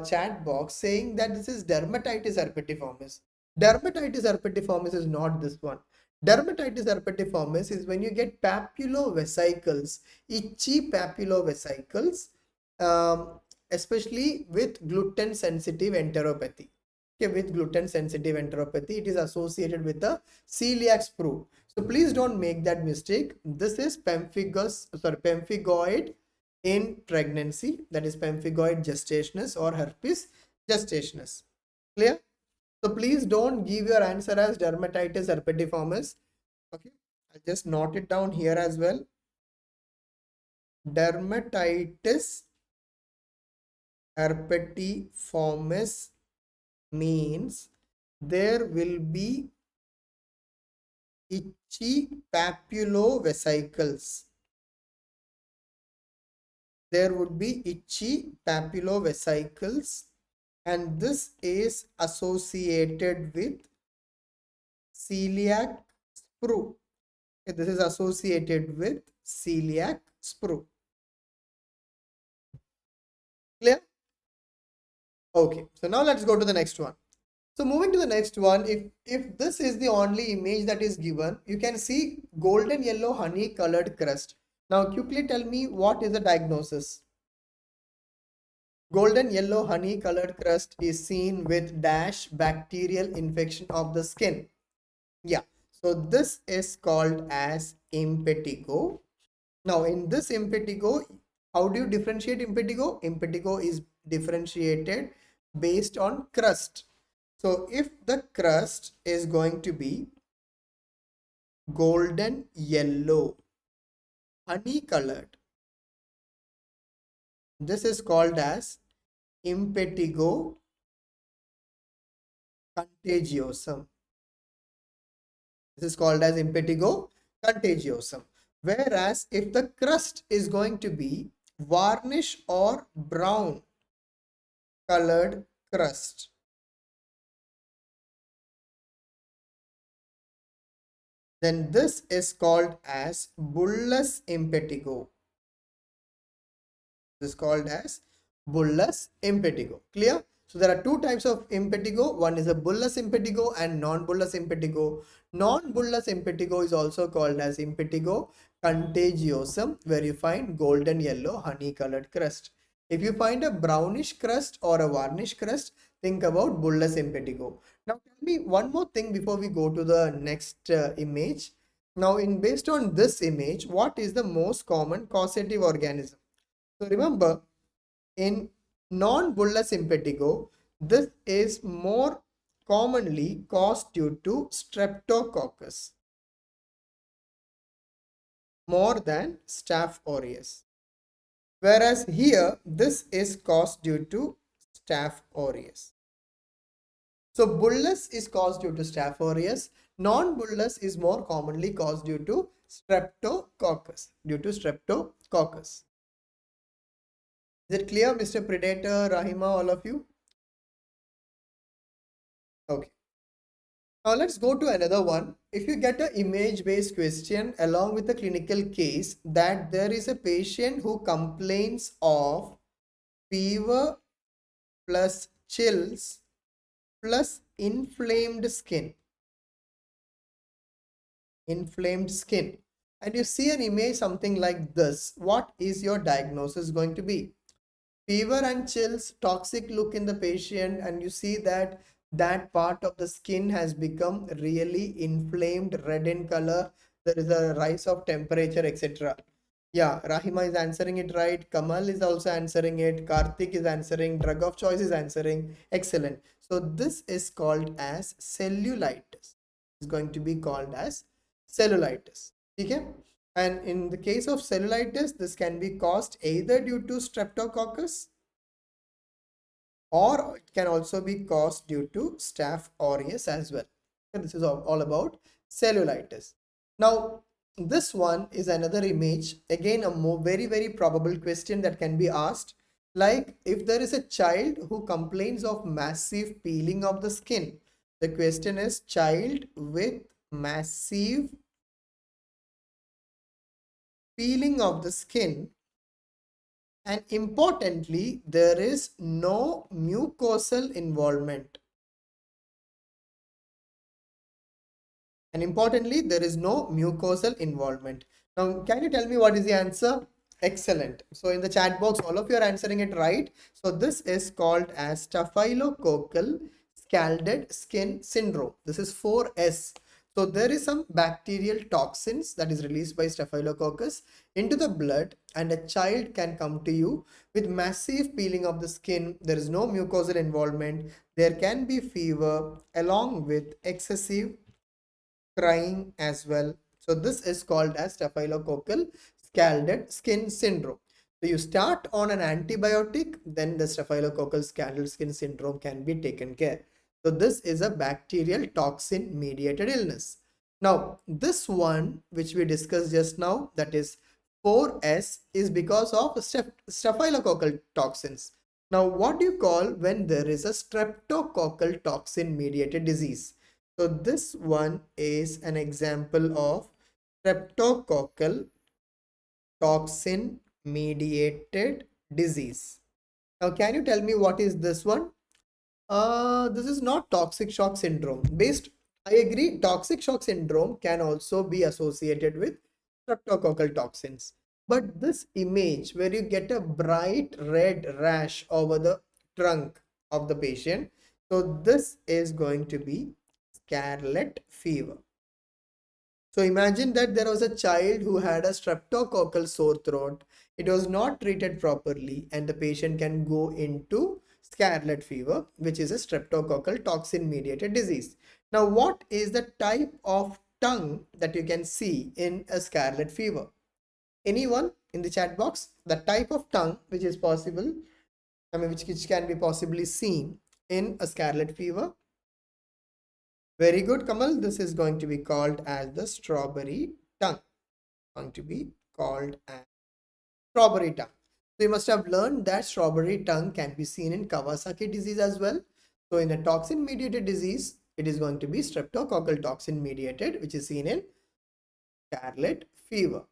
chat box saying that this is dermatitis herpetiformis. Dermatitis herpetiformis is not this one. Dermatitis herpetiformis is when you get papulovesicles, itchy papulovesicles, especially with gluten sensitive enteropathy. Okay, with gluten sensitive enteropathy, it is associated with the celiac sprue. So please don't make that mistake. This is pemphigoid in pregnancy, that is pemphigoid gestationis or herpes gestationis. Clear? So please don't give your answer as dermatitis herpetiformis. Okay, I'll just note it down here as well. Dermatitis herpetiformis means there will be itchy papulovesicles. There would be itchy papulovesicles, and this is associated with celiac sprue. Okay, this is associated with celiac sprue. Clear? Okay, so now let's go to the next one. So moving to the next one, if this is the only image that is given, you can see golden yellow honey colored crust. Now quickly tell me, what is the diagnosis? Golden yellow honey colored crust is seen with dash bacterial infection of the skin. Yeah. So this is called as impetigo. Now in this impetigo, how do you differentiate impetigo? Impetigo is differentiated based on crust. So if the crust is going to be golden yellow, honey colored, this is called as impetigo contagiosum. This is called as impetigo contagiosum. Whereas if the crust is going to be varnish or brown colored crust, then this is called as bullous impetigo. This is called as bullous impetigo. Clear? So there are two types of impetigo. One is a bullous impetigo and non-bullous impetigo. Non-bullous impetigo is also called as impetigo contagiosum, where you find golden yellow honey colored crust. If you find a brownish crust or a varnish crust, think about bullous impetigo. Now tell me one more thing before we go to the next image. Now based on this image, what is the most common causative organism? So remember, in non-bullous impetigo, this is more commonly caused due to streptococcus more than staph aureus. Whereas here, this is caused due to staph aureus. So bullous is caused due to staph aureus. Non-bullous is more commonly caused due to streptococcus. Is it clear, Mr. Predator, Rahima, all of you? Okay. Now let's go to another one. If you get an image-based question along with a clinical case that there is a patient who complains of fever plus chills plus inflamed skin, and you see an image something like this, what is your diagnosis going to be? Fever and chills, toxic look in the patient, and you see that that part of the skin has become really inflamed, red in color. There is a rise of temperature, etc. Yeah, Rahima is answering it right. Kamal is also answering it. Karthik is answering. Drug of choice is answering. Excellent. So this is called as cellulitis. It's going to be called as cellulitis. Okay? And in the case of cellulitis, this can be caused either due to streptococcus or it can also be caused due to staph aureus as well. And this is all about cellulitis. Now, this one is another image. Again, a very probable question that can be asked. Like if there is a child who complains of massive peeling of the skin. The question is child with massive peeling of the skin, and importantly there is no mucosal involvement, now can you tell me what is the answer? Excellent. So in the chat box all of you are answering it right. So this is called as staphylococcal scalded skin syndrome. This is 4S. So there is some bacterial toxins that is released by staphylococcus into the blood, and a child can come to you with massive peeling of the skin. There is no mucosal involvement. There can be fever along with excessive crying as well. So this is called as staphylococcal scalded skin syndrome. So you start on an antibiotic, then the staphylococcal scalded skin syndrome can be taken care. So this is a bacterial toxin mediated illness. Now this one which we discussed just now, that is 4S, is because of staphylococcal toxins. Now what do you call when there is a streptococcal toxin mediated disease? So this one is an example of streptococcal toxin mediated disease. Now can you tell me what is this one? This is not toxic shock syndrome. I agree, toxic shock syndrome can also be associated with streptococcal toxins. But this image where you get a bright red rash over the trunk of the patient, so this is going to be scarlet fever. So imagine that there was a child who had a streptococcal sore throat. It was not treated properly, and the patient can go into scarlet fever, which is a streptococcal toxin-mediated disease. Now, what is the type of tongue that you can see in a scarlet fever? Anyone in the chat box? The type of tongue which is possible, which can be possibly seen in a scarlet fever. Very good, Kamal. This is going to be called as the strawberry tongue. Going to be called as strawberry tongue. So you must have learned that strawberry tongue can be seen in Kawasaki disease as well. So in a toxin mediated disease, it is going to be streptococcal toxin mediated, which is seen in scarlet fever.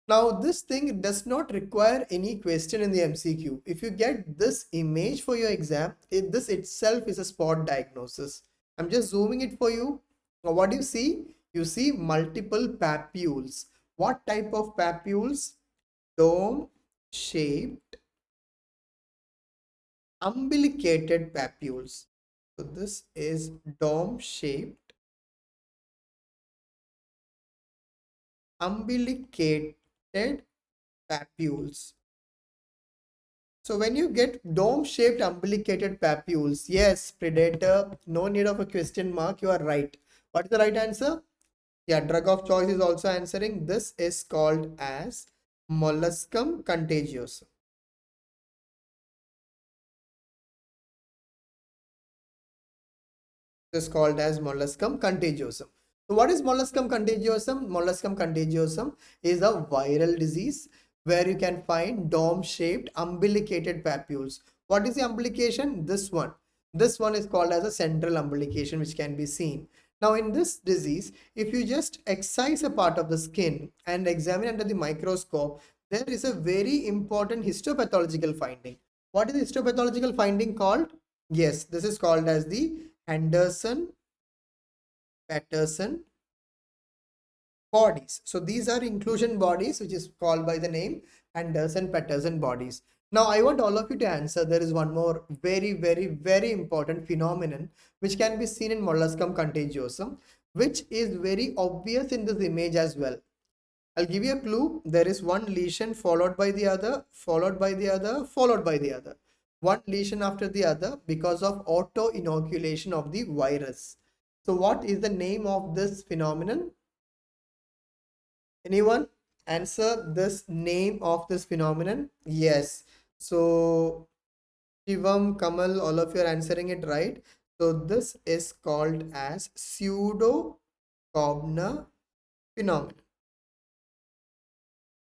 Now this thing does not require any question in the MCQ. If you get this image for your exam, this itself is a spot diagnosis. I'm just zooming it for you. Now what do you see? You see multiple papules. What type of papules? Dome shaped umbilicated papules. So this is dome shaped umbilicated papules. So when you get dome-shaped umbilicated papules, yes, predator, no need of a question mark, you are right. What is the right answer? Yeah, drug of choice is also answering. This is called as molluscum contagiosum. This is called as molluscum contagiosum. So what is molluscum contagiosum? Molluscum contagiosum is a viral disease where you can find dome-shaped umbilicated papules. What is the umbilication? This one. This one is called as a central umbilication, which can be seen. Now in this disease, if you just excise a part of the skin and examine under the microscope, there is a very important histopathological finding. What is the histopathological finding called? Yes, this is called as the Henderson-Patterson bodies. So these are inclusion bodies, which is called by the name Henderson-Patterson bodies. Now I want all of you to answer. There is one more very important phenomenon which can be seen in molluscum contagiosum, which is very obvious in this image as well. I'll give you a clue. There is one lesion followed by the other, followed by the other, followed by the other. One lesion after the other because of auto-inoculation of the virus. So what is the name of this phenomenon? Anyone answer this name of this phenomenon? Yes. So Shivam, Kamal, all of you are answering it right. So this is called as pseudo Cobner phenomenon.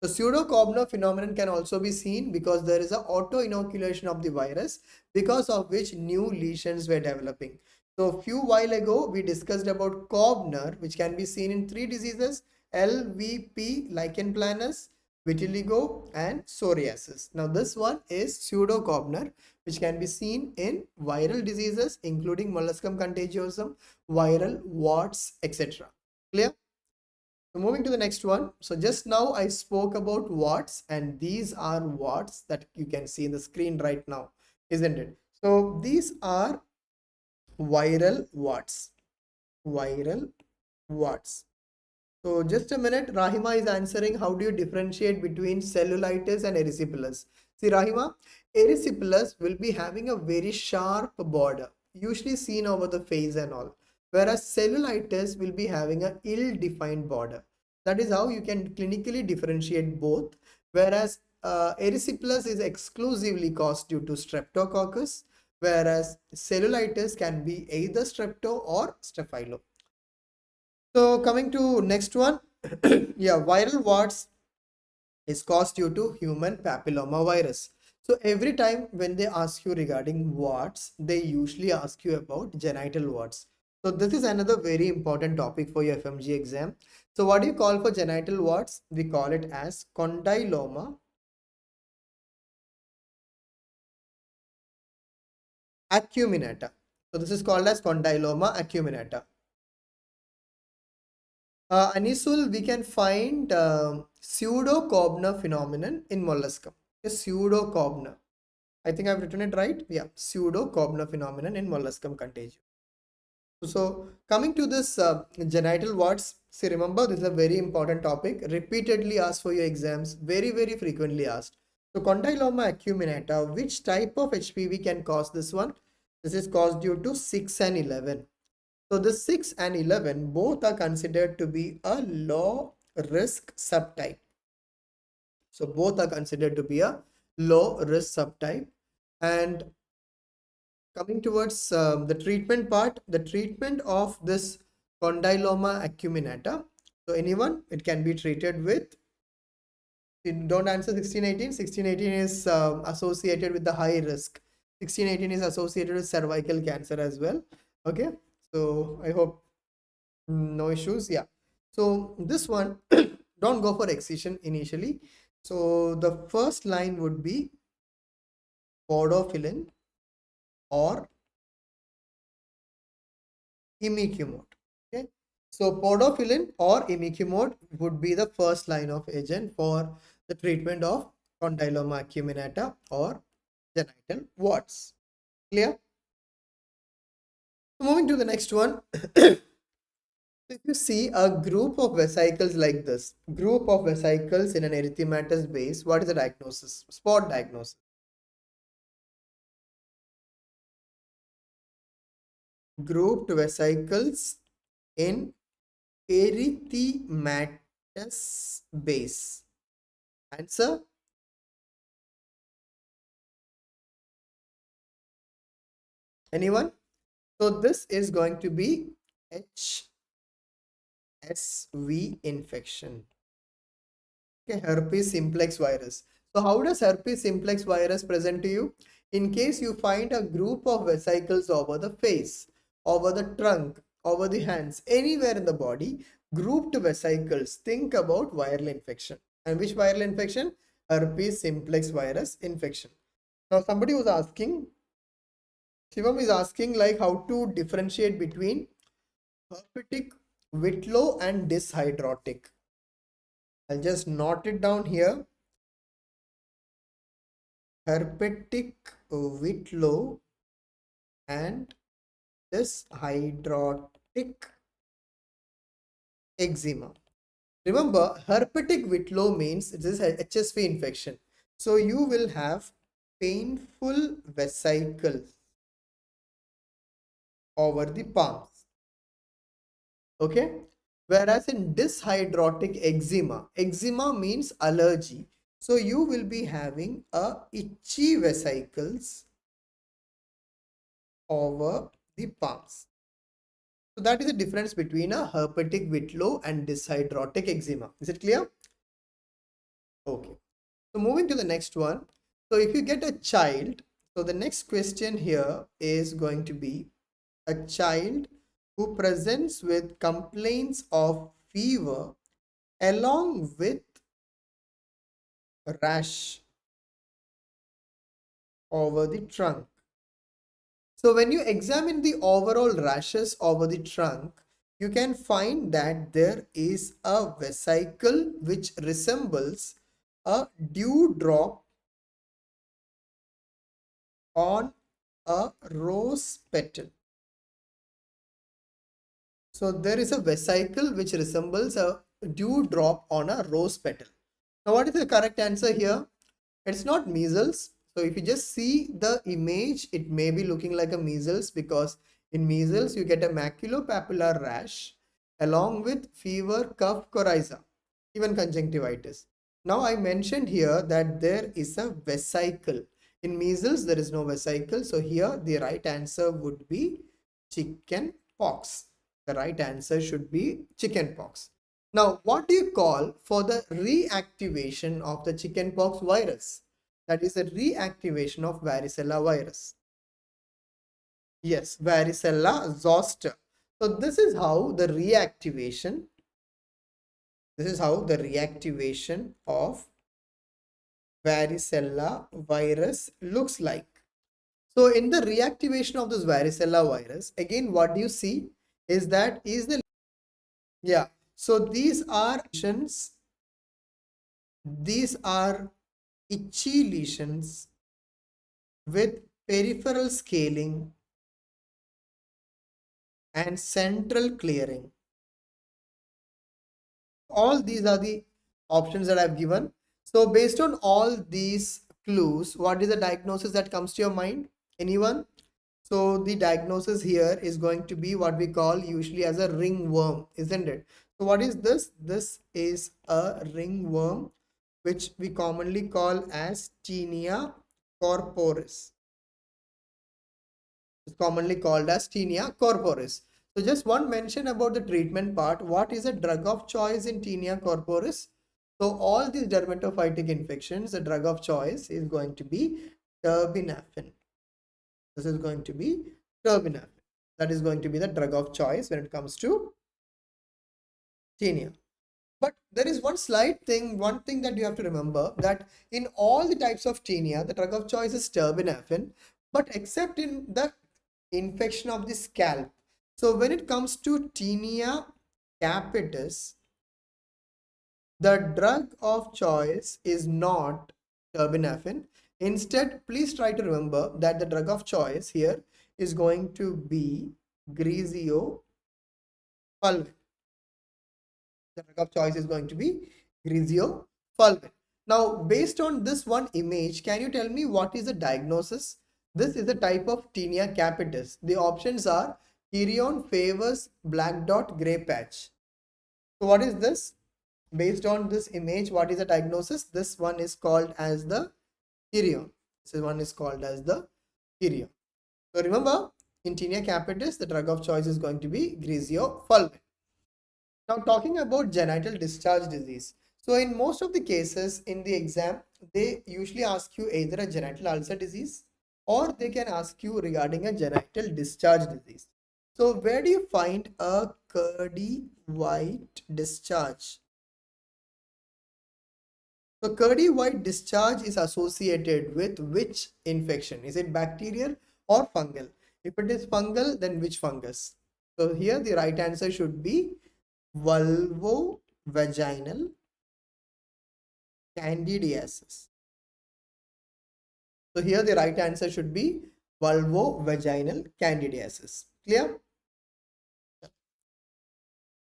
The pseudo-Cobner phenomenon can also be seen because there is an auto-inoculation of the virus, because of which new lesions were developing. So a few while ago, we discussed about Cobner, which can be seen in 3 diseases: LVP, lichen planus, Vitiligo, and Psoriasis. Now this one is pseudo-Cobner, which can be seen in viral diseases, including molluscum contagiosum, viral warts, etc. Clear? So moving to the next one. So just now I spoke about warts, and these are warts that you can see in the screen right now, isn't it? So these are viral warts. Viral warts. So just a minute, Rahima is answering how do you differentiate between cellulitis and erysipelas. See Rahima, erysipelas will be having a very sharp border, usually seen over the face and all, whereas cellulitis will be having a ill-defined border. That is how you can clinically differentiate both, whereas erysipelas is exclusively caused due to streptococcus, whereas cellulitis can be either strepto or staphylo. So coming to next one, yeah, viral warts is caused due to human papilloma virus. So every time when they ask you regarding warts, they usually ask you about genital warts. So this is another very important topic for your FMG exam. So what do you call for genital warts? We call it as condyloma acuminata. So this is called as condyloma acuminata. Anisul, we can find pseudo-Cobner phenomenon in molluscum. A pseudo-Cobner. I think I've written it right. Yeah, pseudo-Cobner phenomenon in molluscum contagion. So coming to this genital warts, see, remember this is a very important topic, repeatedly asked for your exams, very, very frequently asked. So condyloma acuminata, which type of HPV can cause this one? This is caused due to 6 and 11. So the 6 and 11 both are considered to be a low risk subtype. So both are considered to be a low risk subtype. And coming towards the treatment part, the treatment of this condyloma acuminata. So anyone, it can be treated with, don't answer 1618. 1618 is associated with the high risk. 1618 is associated with cervical cancer as well. Okay, so I hope no issues. Yeah. So this one, don't go for excision initially. So the first line would be podophyllin or imiquimod. Okay, so podophyllin or imiquimod would be the first line of agent for the treatment of condyloma acuminata or genital warts. Clear? Moving to the next one. If you see a group of vesicles like this, group of vesicles in an erythematous base, what is the diagnosis? Spot diagnosis. Grouped vesicles in erythematous base. Answer? Anyone? So this is going to be HSV infection. Okay, herpes simplex virus. So how does herpes simplex virus present to you? In case you find a group of vesicles over the face, over the trunk, over the hands, anywhere in the body, grouped vesicles, think about viral infection. And which viral infection? Herpes simplex virus infection. Now somebody was asking, Shivam is asking like how to differentiate between herpetic, Whitlow and dyshydrotic. I'll just note it down here. Herpetic, Whitlow and dyshydrotic eczema. Remember, herpetic Whitlow means this is HSV infection. So you will have painful vesicles over the palms. Okay. Whereas in dyshydrotic eczema, eczema means allergy. So you will be having a itchy vesicles over the palms. So that is the difference between a herpetic Whitlow and dyshydrotic eczema. Is it clear? Okay. So moving to the next one. So if you get a child, so the next question here is going to be a child who presents with complaints of fever along with rash over the trunk. So when you examine the overall rashes over the trunk, you can find that there is a vesicle which resembles a dewdrop on a rose petal. So there is a vesicle which resembles a dewdrop on a rose petal. Now what is the correct answer here? It's not measles. So if you just see the image, it may be looking like a measles because in measles you get a maculopapular rash along with fever, cough, coryza, even conjunctivitis. Now I mentioned here that there is a vesicle. In measles there is no vesicle. So here the right answer would be chicken pox. The right answer should be chicken pox. Now, what do you call for the reactivation of the chickenpox virus? That is a reactivation of varicella virus. Yes, varicella zoster. So this is how the reactivation of varicella virus looks like. So in the reactivation of this varicella virus, again, what do you see is that is the, yeah. So these are itchy lesions with peripheral scaling and central clearing. All these are the options that I've given. So based on all these clues, what is the diagnosis that comes to your mind? Anyone? So the diagnosis here is going to be what we call usually as a ringworm, isn't it? So what is this? This is a ringworm, which we commonly call as Tinea corporis. It's commonly called as Tinea corporis. So just one mention about the treatment part. What is a drug of choice in Tinea corporis? So all these dermatophytic infections, the drug of choice is going to be terbinafine. This is going to be terbinafine. That is going to be the drug of choice when it comes to tinea. But there is one thing that you have to remember, that in all the types of tinea, the drug of choice is terbinafine, but except in the infection of the scalp. So when it comes to tinea capitis, the drug of choice is not terbinafine. Instead, please try to remember that the drug of choice here is going to be griseofulvin. The drug of choice is going to be griseofulvin. Now, based on this one image, can you tell me what is the diagnosis? This is a type of tinea capitis. The options are Kirion, Favors, black dot, gray patch. So what is this? Based on this image, what is the diagnosis? This one is called as the Kirion. This one is called as the Kirion. So remember, in tinea capitis, the drug of choice is going to be griseofulvin. Now talking about genital discharge disease. So in most of the cases in the exam, they usually ask you either a genital ulcer disease or they can ask you regarding a genital discharge disease. So where do you find a curdy white discharge? So curdy white discharge is associated with which infection? Is it bacterial or fungal? If it is fungal, then which fungus? So here the right answer should be vulvovaginal candidiasis. So here the right answer should be vulvovaginal candidiasis. Clear?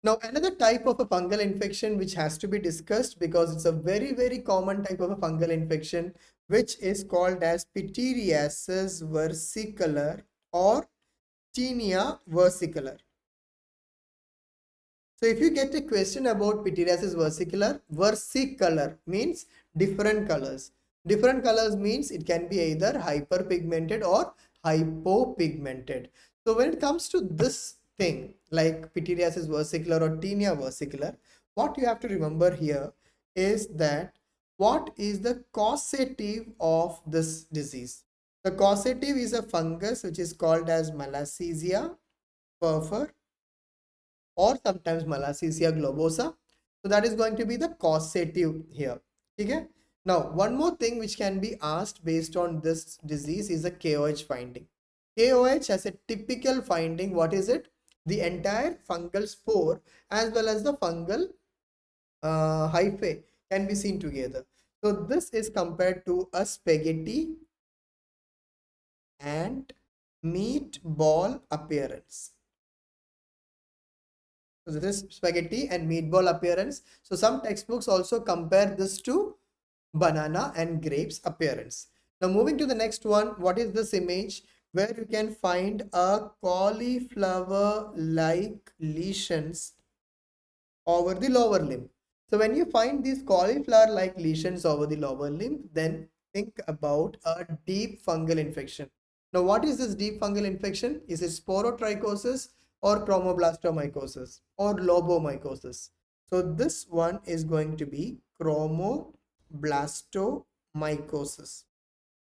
Now another type of a fungal infection which has to be discussed because it's a very common type of a fungal infection, which is called as Pityriasis versicolor or Tinea versicolor. So if you get a question about Pityriasis versicolor means different colors. Different colors means it can be either hyperpigmented or hypopigmented. So when it comes to this thing like Pityriasis versicolor or Tinea versicolor, what you have to remember here is that what is the causative of this disease? The causative is a fungus which is called as Malassezia perfor or sometimes Malassezia globosa. So that is going to be the causative here. Okay. Now, one more thing which can be asked based on this disease is a KOH finding. KOH has a typical finding. What is it? The entire fungal spore as well as the fungal hyphae can be seen together. So this is compared to a spaghetti and meatball appearance. So this is spaghetti and meatball appearance. So some textbooks also compare this to banana and grapes appearance. Now moving to the next one, what is this image where you can find a cauliflower like lesions over the lower limb. So when you find these cauliflower like lesions over the lower limb, then think about a deep fungal infection. Now what is this deep fungal infection? Is it sporotrichosis or chromoblastomycosis or lobomycosis? So this one is going to be chromoblastomycosis.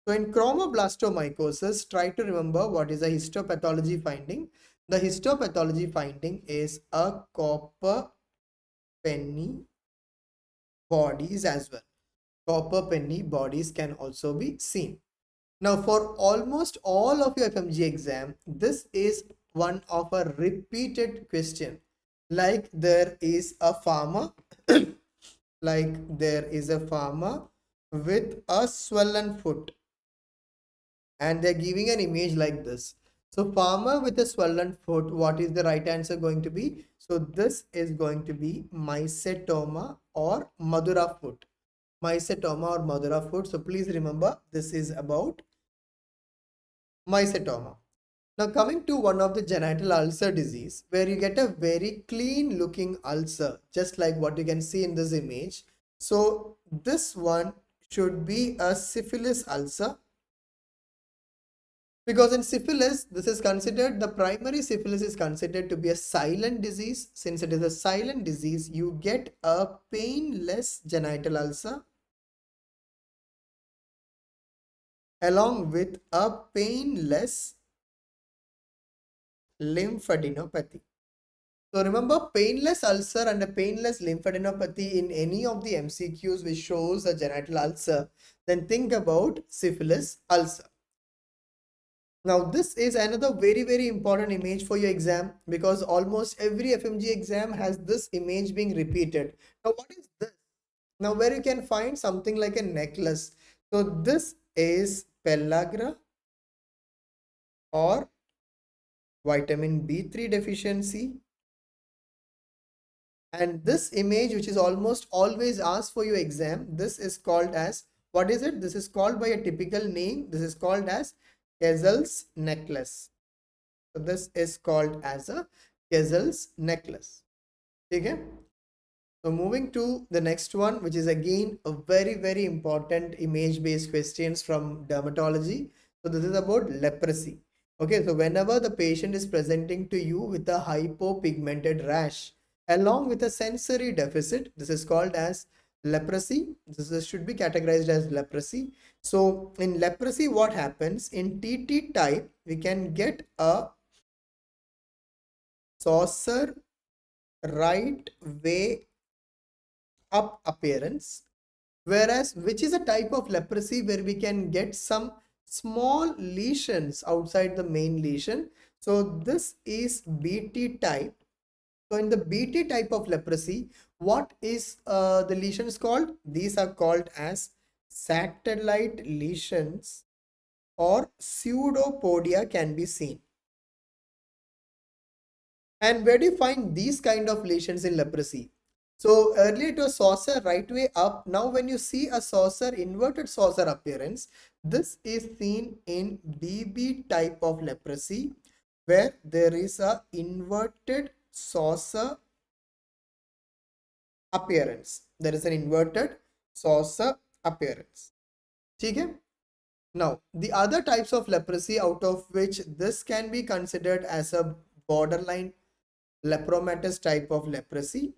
So in chromoblastomycosis, try to remember what is a histopathology finding. The histopathology finding is a copper penny bodies as well. Copper penny bodies can also be seen. Now for almost all of your FMGE exam, this is one of a repeated question. Like there is a farmer with a swollen foot and they're giving an image like this. So farmer with a swollen foot, what is the right answer going to be? So this is going to be mycetoma or Madura foot. Mycetoma or Madura foot. So please remember, this is about mycetoma. Now coming to one of the genital ulcer disease, where you get a very clean looking ulcer, just like what you can see in this image. So this one should be a syphilis ulcer, because in syphilis, this is considered, the primary syphilis is considered to be a silent disease. Since it is a silent disease, you get a painless genital ulcer along with a painless lymphadenopathy. So remember, painless ulcer and a painless lymphadenopathy in any of the MCQs which shows a genital ulcer, then think about syphilis ulcer. Now this is another very important image for your exam, because almost every FMG exam has this image being repeated. Now what is this? Now where you can find something like a necklace. So this is pellagra or vitamin B3 deficiency. And this image, which is almost always asked for your exam, this is called as, what is it? This is called by a typical name. This is called as Kezel's necklace. So this is called as a Kezel's necklace. Okay. So moving to the next one, which is again a very important image based questions from dermatology. So this is about leprosy. Okay, so whenever the patient is presenting to you with a hypopigmented rash along with a sensory deficit, this is called as leprosy. Should be categorized as leprosy. So in leprosy, what happens in TT type, we can get a saucer right way up appearance, whereas which is a type of leprosy where we can get some small lesions outside the main lesion. So this is BT type. So in the BT type of leprosy, what is the lesions called? These are called as satellite lesions or pseudopodia can be seen. And where do you find these kind of lesions in leprosy? So earlier it was saucer right way up. Now when you see a saucer, inverted saucer appearance, this is seen in BB type of leprosy, where there is a inverted saucer appearance. There is an inverted saucer appearance. Okay? Now, the other types of leprosy, out of which this can be considered as a borderline lepromatous type of leprosy.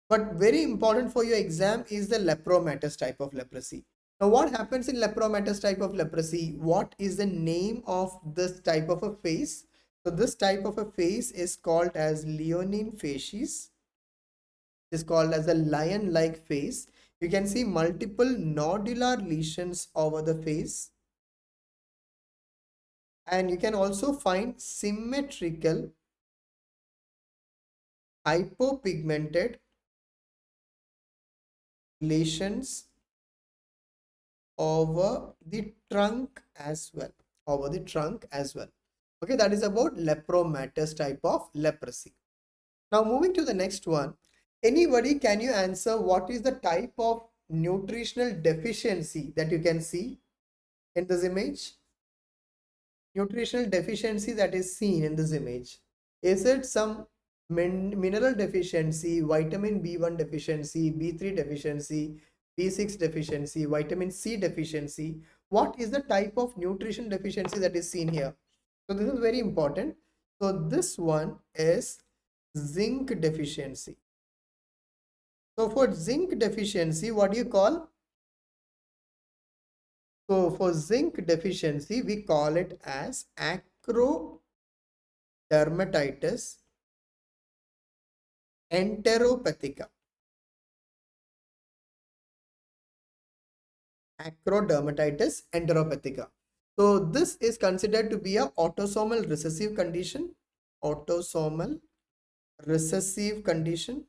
But very important for your exam is the lepromatous type of leprosy. Now, what happens in lepromatous type of leprosy? What is the name of this type of a face? So this type of a face is called as leonine facies. Is called as a lion-like face. You can see multiple nodular lesions over the face. And you can also find symmetrical hypopigmented lesions over the trunk as well. Okay, that is about lepromatous type of leprosy. Now moving to the next one. Anybody, can you answer what is the type of nutritional deficiency that you can see in this image? Nutritional deficiency that is seen in this image. Is it some mineral deficiency, vitamin B1 deficiency, B3 deficiency, B6 deficiency, vitamin C deficiency? What is the type of nutrition deficiency that is seen here? So this is very important. So this one is zinc deficiency. So for zinc deficiency, what do you call? So for zinc deficiency, we call it as acrodermatitis enteropathica. Acrodermatitis enteropathica. So this is considered to be a autosomal recessive condition. Autosomal recessive condition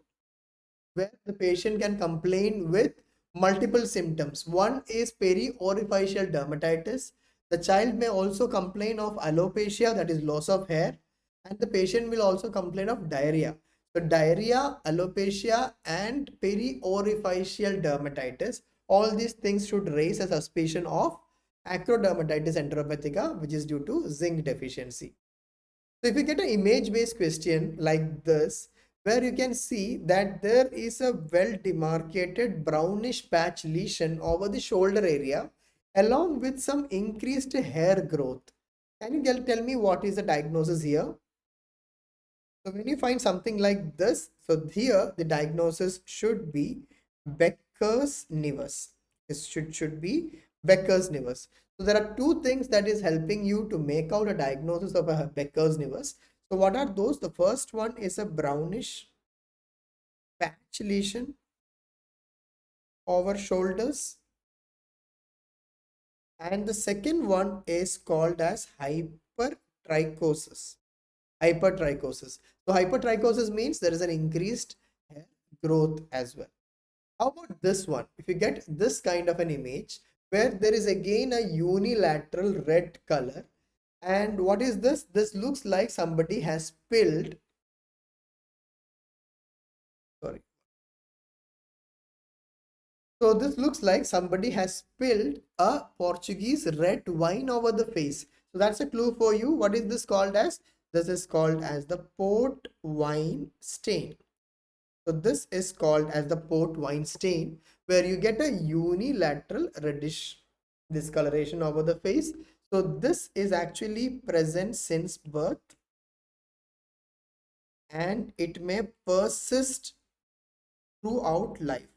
where the patient can complain with multiple symptoms. One is periorificial dermatitis. The child may also complain of alopecia, that is loss of hair, and the patient will also complain of diarrhea. So diarrhea, alopecia, and periorificial dermatitis, all these things should raise a suspicion of acrodermatitis enteropathica, which is due to zinc deficiency. So if you get an image-based question like this, where you can see that there is a well-demarcated brownish patch lesion over the shoulder area, along with some increased hair growth. Can you tell me what is the diagnosis here? So when you find something like this, so here the diagnosis should be Becker's nevus. It should be Becker's nevus. So there are two things that is helping you to make out a diagnosis of a Becker's nevus. So what are those? The first one is a brownish patch lesion over shoulders, and the second one is called as hypertrichosis. Hypertrichosis. So hypertrichosis means there is an increased hair growth as well. How about this one? If you get this kind of an image where there is again a unilateral red color, and what is this? This looks like somebody has spilled, sorry. So this looks like somebody has spilled a Portuguese red wine over the face. So that's a clue for you. What is this called as? This is called as the port wine stain. So this is called as the port wine stain, where you get a unilateral reddish discoloration over the face. So this is actually present since birth, and it may persist throughout life.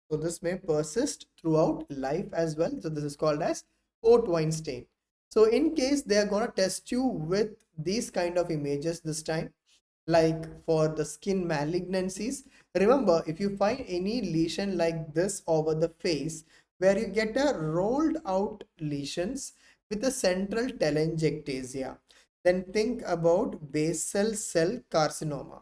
So this may persist throughout life as well. So this is called as port wine stain. So in case they are going to test you with these kind of images this time, like for the skin malignancies, remember, if you find any lesion like this over the face, where you get a rolled out lesions with a central telangiectasia, then think about basal cell carcinoma.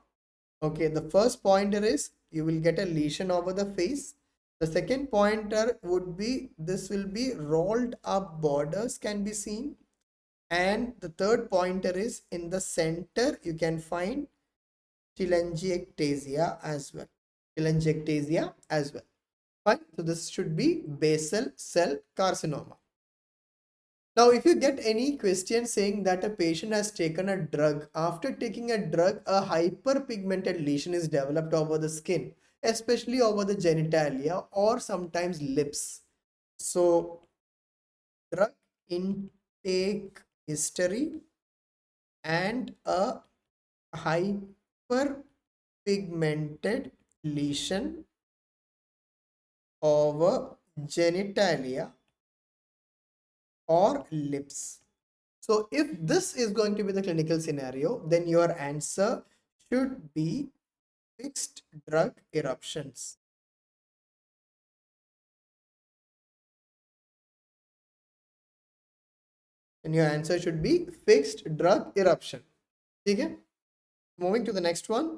Okay, the first pointer is you will get a lesion over the face. The second pointer would be this will be rolled up borders can be seen. And the third pointer is in the center you can find telangiectasia as well. Telangiectasia as well. Fine. So this should be basal cell carcinoma. Now, if you get any question saying that a patient has taken a drug, after taking a drug, a hyperpigmented lesion is developed over the skin, especially over the genitalia or sometimes lips. So, drug intake history and a hyperpigmented lesion over genitalia or lips. So if this is going to be the clinical scenario, then your answer should be fixed drug eruptions. And your answer should be fixed drug eruption. Okay? Moving to the next one.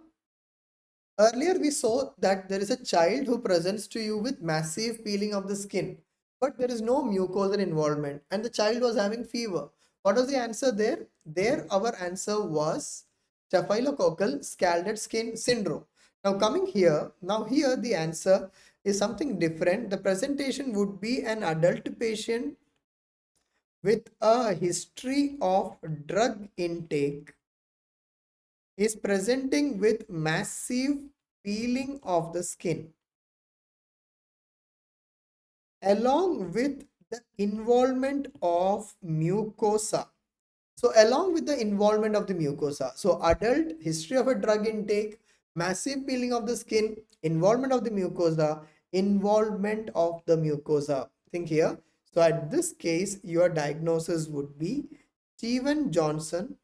Earlier we saw that there is a child who presents to you with massive peeling of the skin, but there is no mucosal involvement and the child was having fever. What was the answer there? There our answer was staphylococcal scalded skin syndrome. Now coming here, here the answer is something different. The presentation would be an adult patient with a history of drug intake is presenting with massive peeling of the skin along with the involvement of mucosa. So along with the involvement of the mucosa, so adult, history of a drug intake, massive peeling of the skin, involvement of the mucosa, involvement of the mucosa. Think here. So at this case, your diagnosis would be Steven-Johnson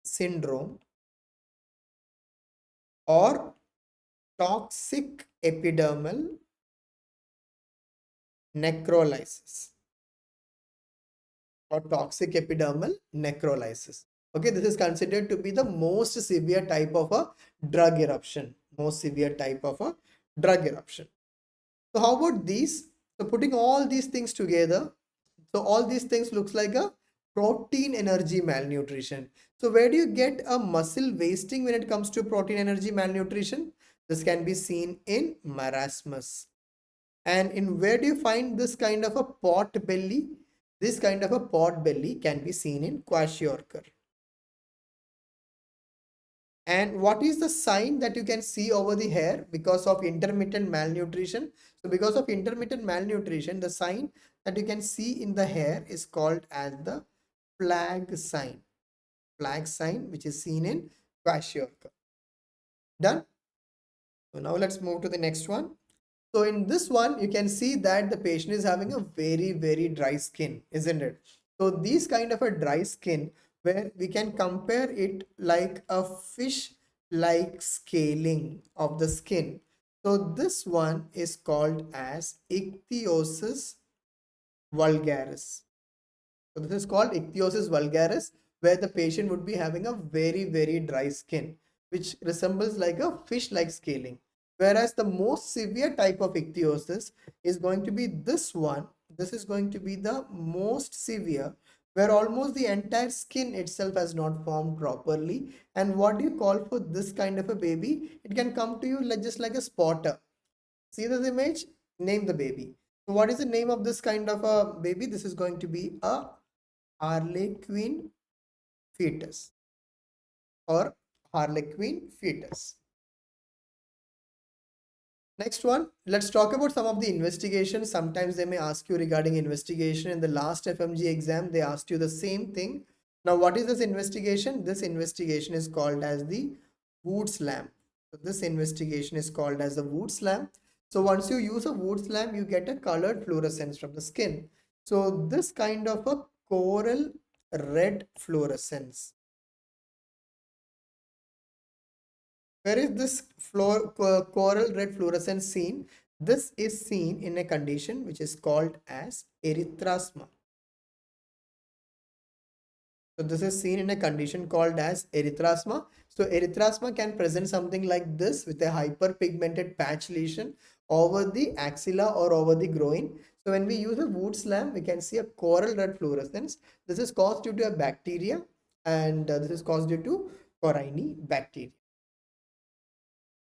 syndrome or toxic epidermal necrolysis or toxic epidermal necrolysis. Okay, this is considered to be the most severe type of a drug eruption. Most severe type of a drug eruption. So how about these? So putting all these things together, so all these things looks like a protein energy malnutrition. So where do you get a muscle wasting when it comes to protein energy malnutrition? This can be seen in marasmus. And in where do you find this kind of a pot belly? This kind of a pot belly can be seen in kwashiorkor. And what is the sign that you can see over the hair because of intermittent malnutrition? So because of intermittent malnutrition, the sign that you can see in the hair is called as the flag sign. Flag sign, which is seen in kwashiorkor. Done? So now let's move to the next one. So in this one, you can see that the patient is having a very, very dry skin, isn't it? So these kind of a dry skin where we can compare it like a fish like scaling of the skin. So this one is called as ichthyosis vulgaris. So this is called ichthyosis vulgaris, where the patient would be having a very, very dry skin, which resembles like a fish-like scaling. Whereas the most severe type of ichthyosis is going to be this one. This is going to be the most severe, where almost the entire skin itself has not formed properly. And what do you call for this kind of a baby? It can come to you like just like a spotter. See this image? Name the baby. So what is the name of this kind of a baby? This is going to be a Harlequin fetus or Harlequin fetus. Next one, let's talk about some of the investigations. Sometimes they may ask you regarding investigation. In the last FMG exam, they asked you the same thing. Now, what is this investigation? This investigation is called as the Woods lamp. So this investigation is called as the Woods lamp. So once you use a Woods lamp, you get a colored fluorescence from the skin. So this kind of a coral red fluorescence. Where is this coral red fluorescence seen? This is seen in a condition which is called as erythrasma. So this is seen in a condition called as erythrasma. So erythrasma can present something like this with a hyperpigmented patch lesion over the axilla or over the groin. So when we use a Woods lamp, we can see a coral red fluorescence. This is caused due to a bacteria, and this is caused due to Corynebacteria.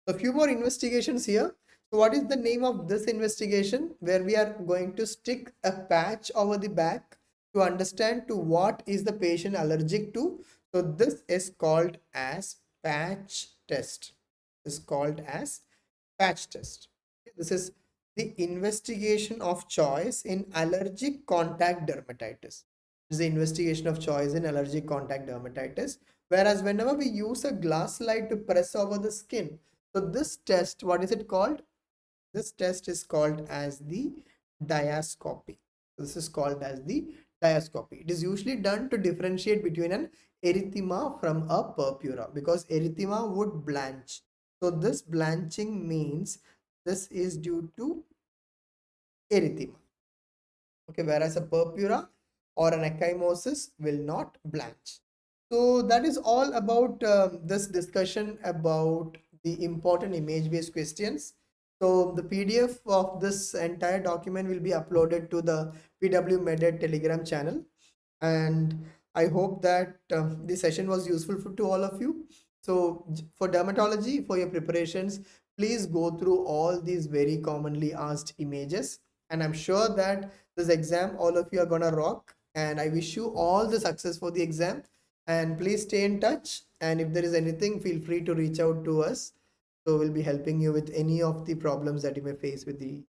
So a few more investigations here. So what is the name of this investigation, where we are going to stick a patch over the back to understand to what is the patient allergic to? So this is called as patch test. This is called as patch test. This is the investigation of choice in allergic contact dermatitis. This is the investigation of choice in allergic contact dermatitis. Whereas whenever we use a glass slide to press over the skin, so this test, what is it called? This test is called as the diascopy. This is called as the diascopy. It is usually done to differentiate between an erythema from a purpura, because erythema would blanch. So this blanching means this is due to erythema. Okay, whereas a purpura or an ecchymosis will not blanch. So that is all about this discussion about the important image-based questions. So the PDF of this entire document will be uploaded to the PW Meded Telegram channel. And I hope that the session was useful to all of you. So for dermatology, for your preparations, please go through all these very commonly asked images. And I'm sure that this exam, all of you are gonna rock. And I wish you all the success for the exam. And please stay in touch. And if there is anything, feel free to reach out to us. So we'll be helping you with any of the problems that you may face with the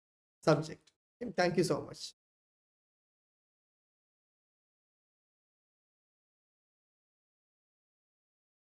subject. Thank you so much.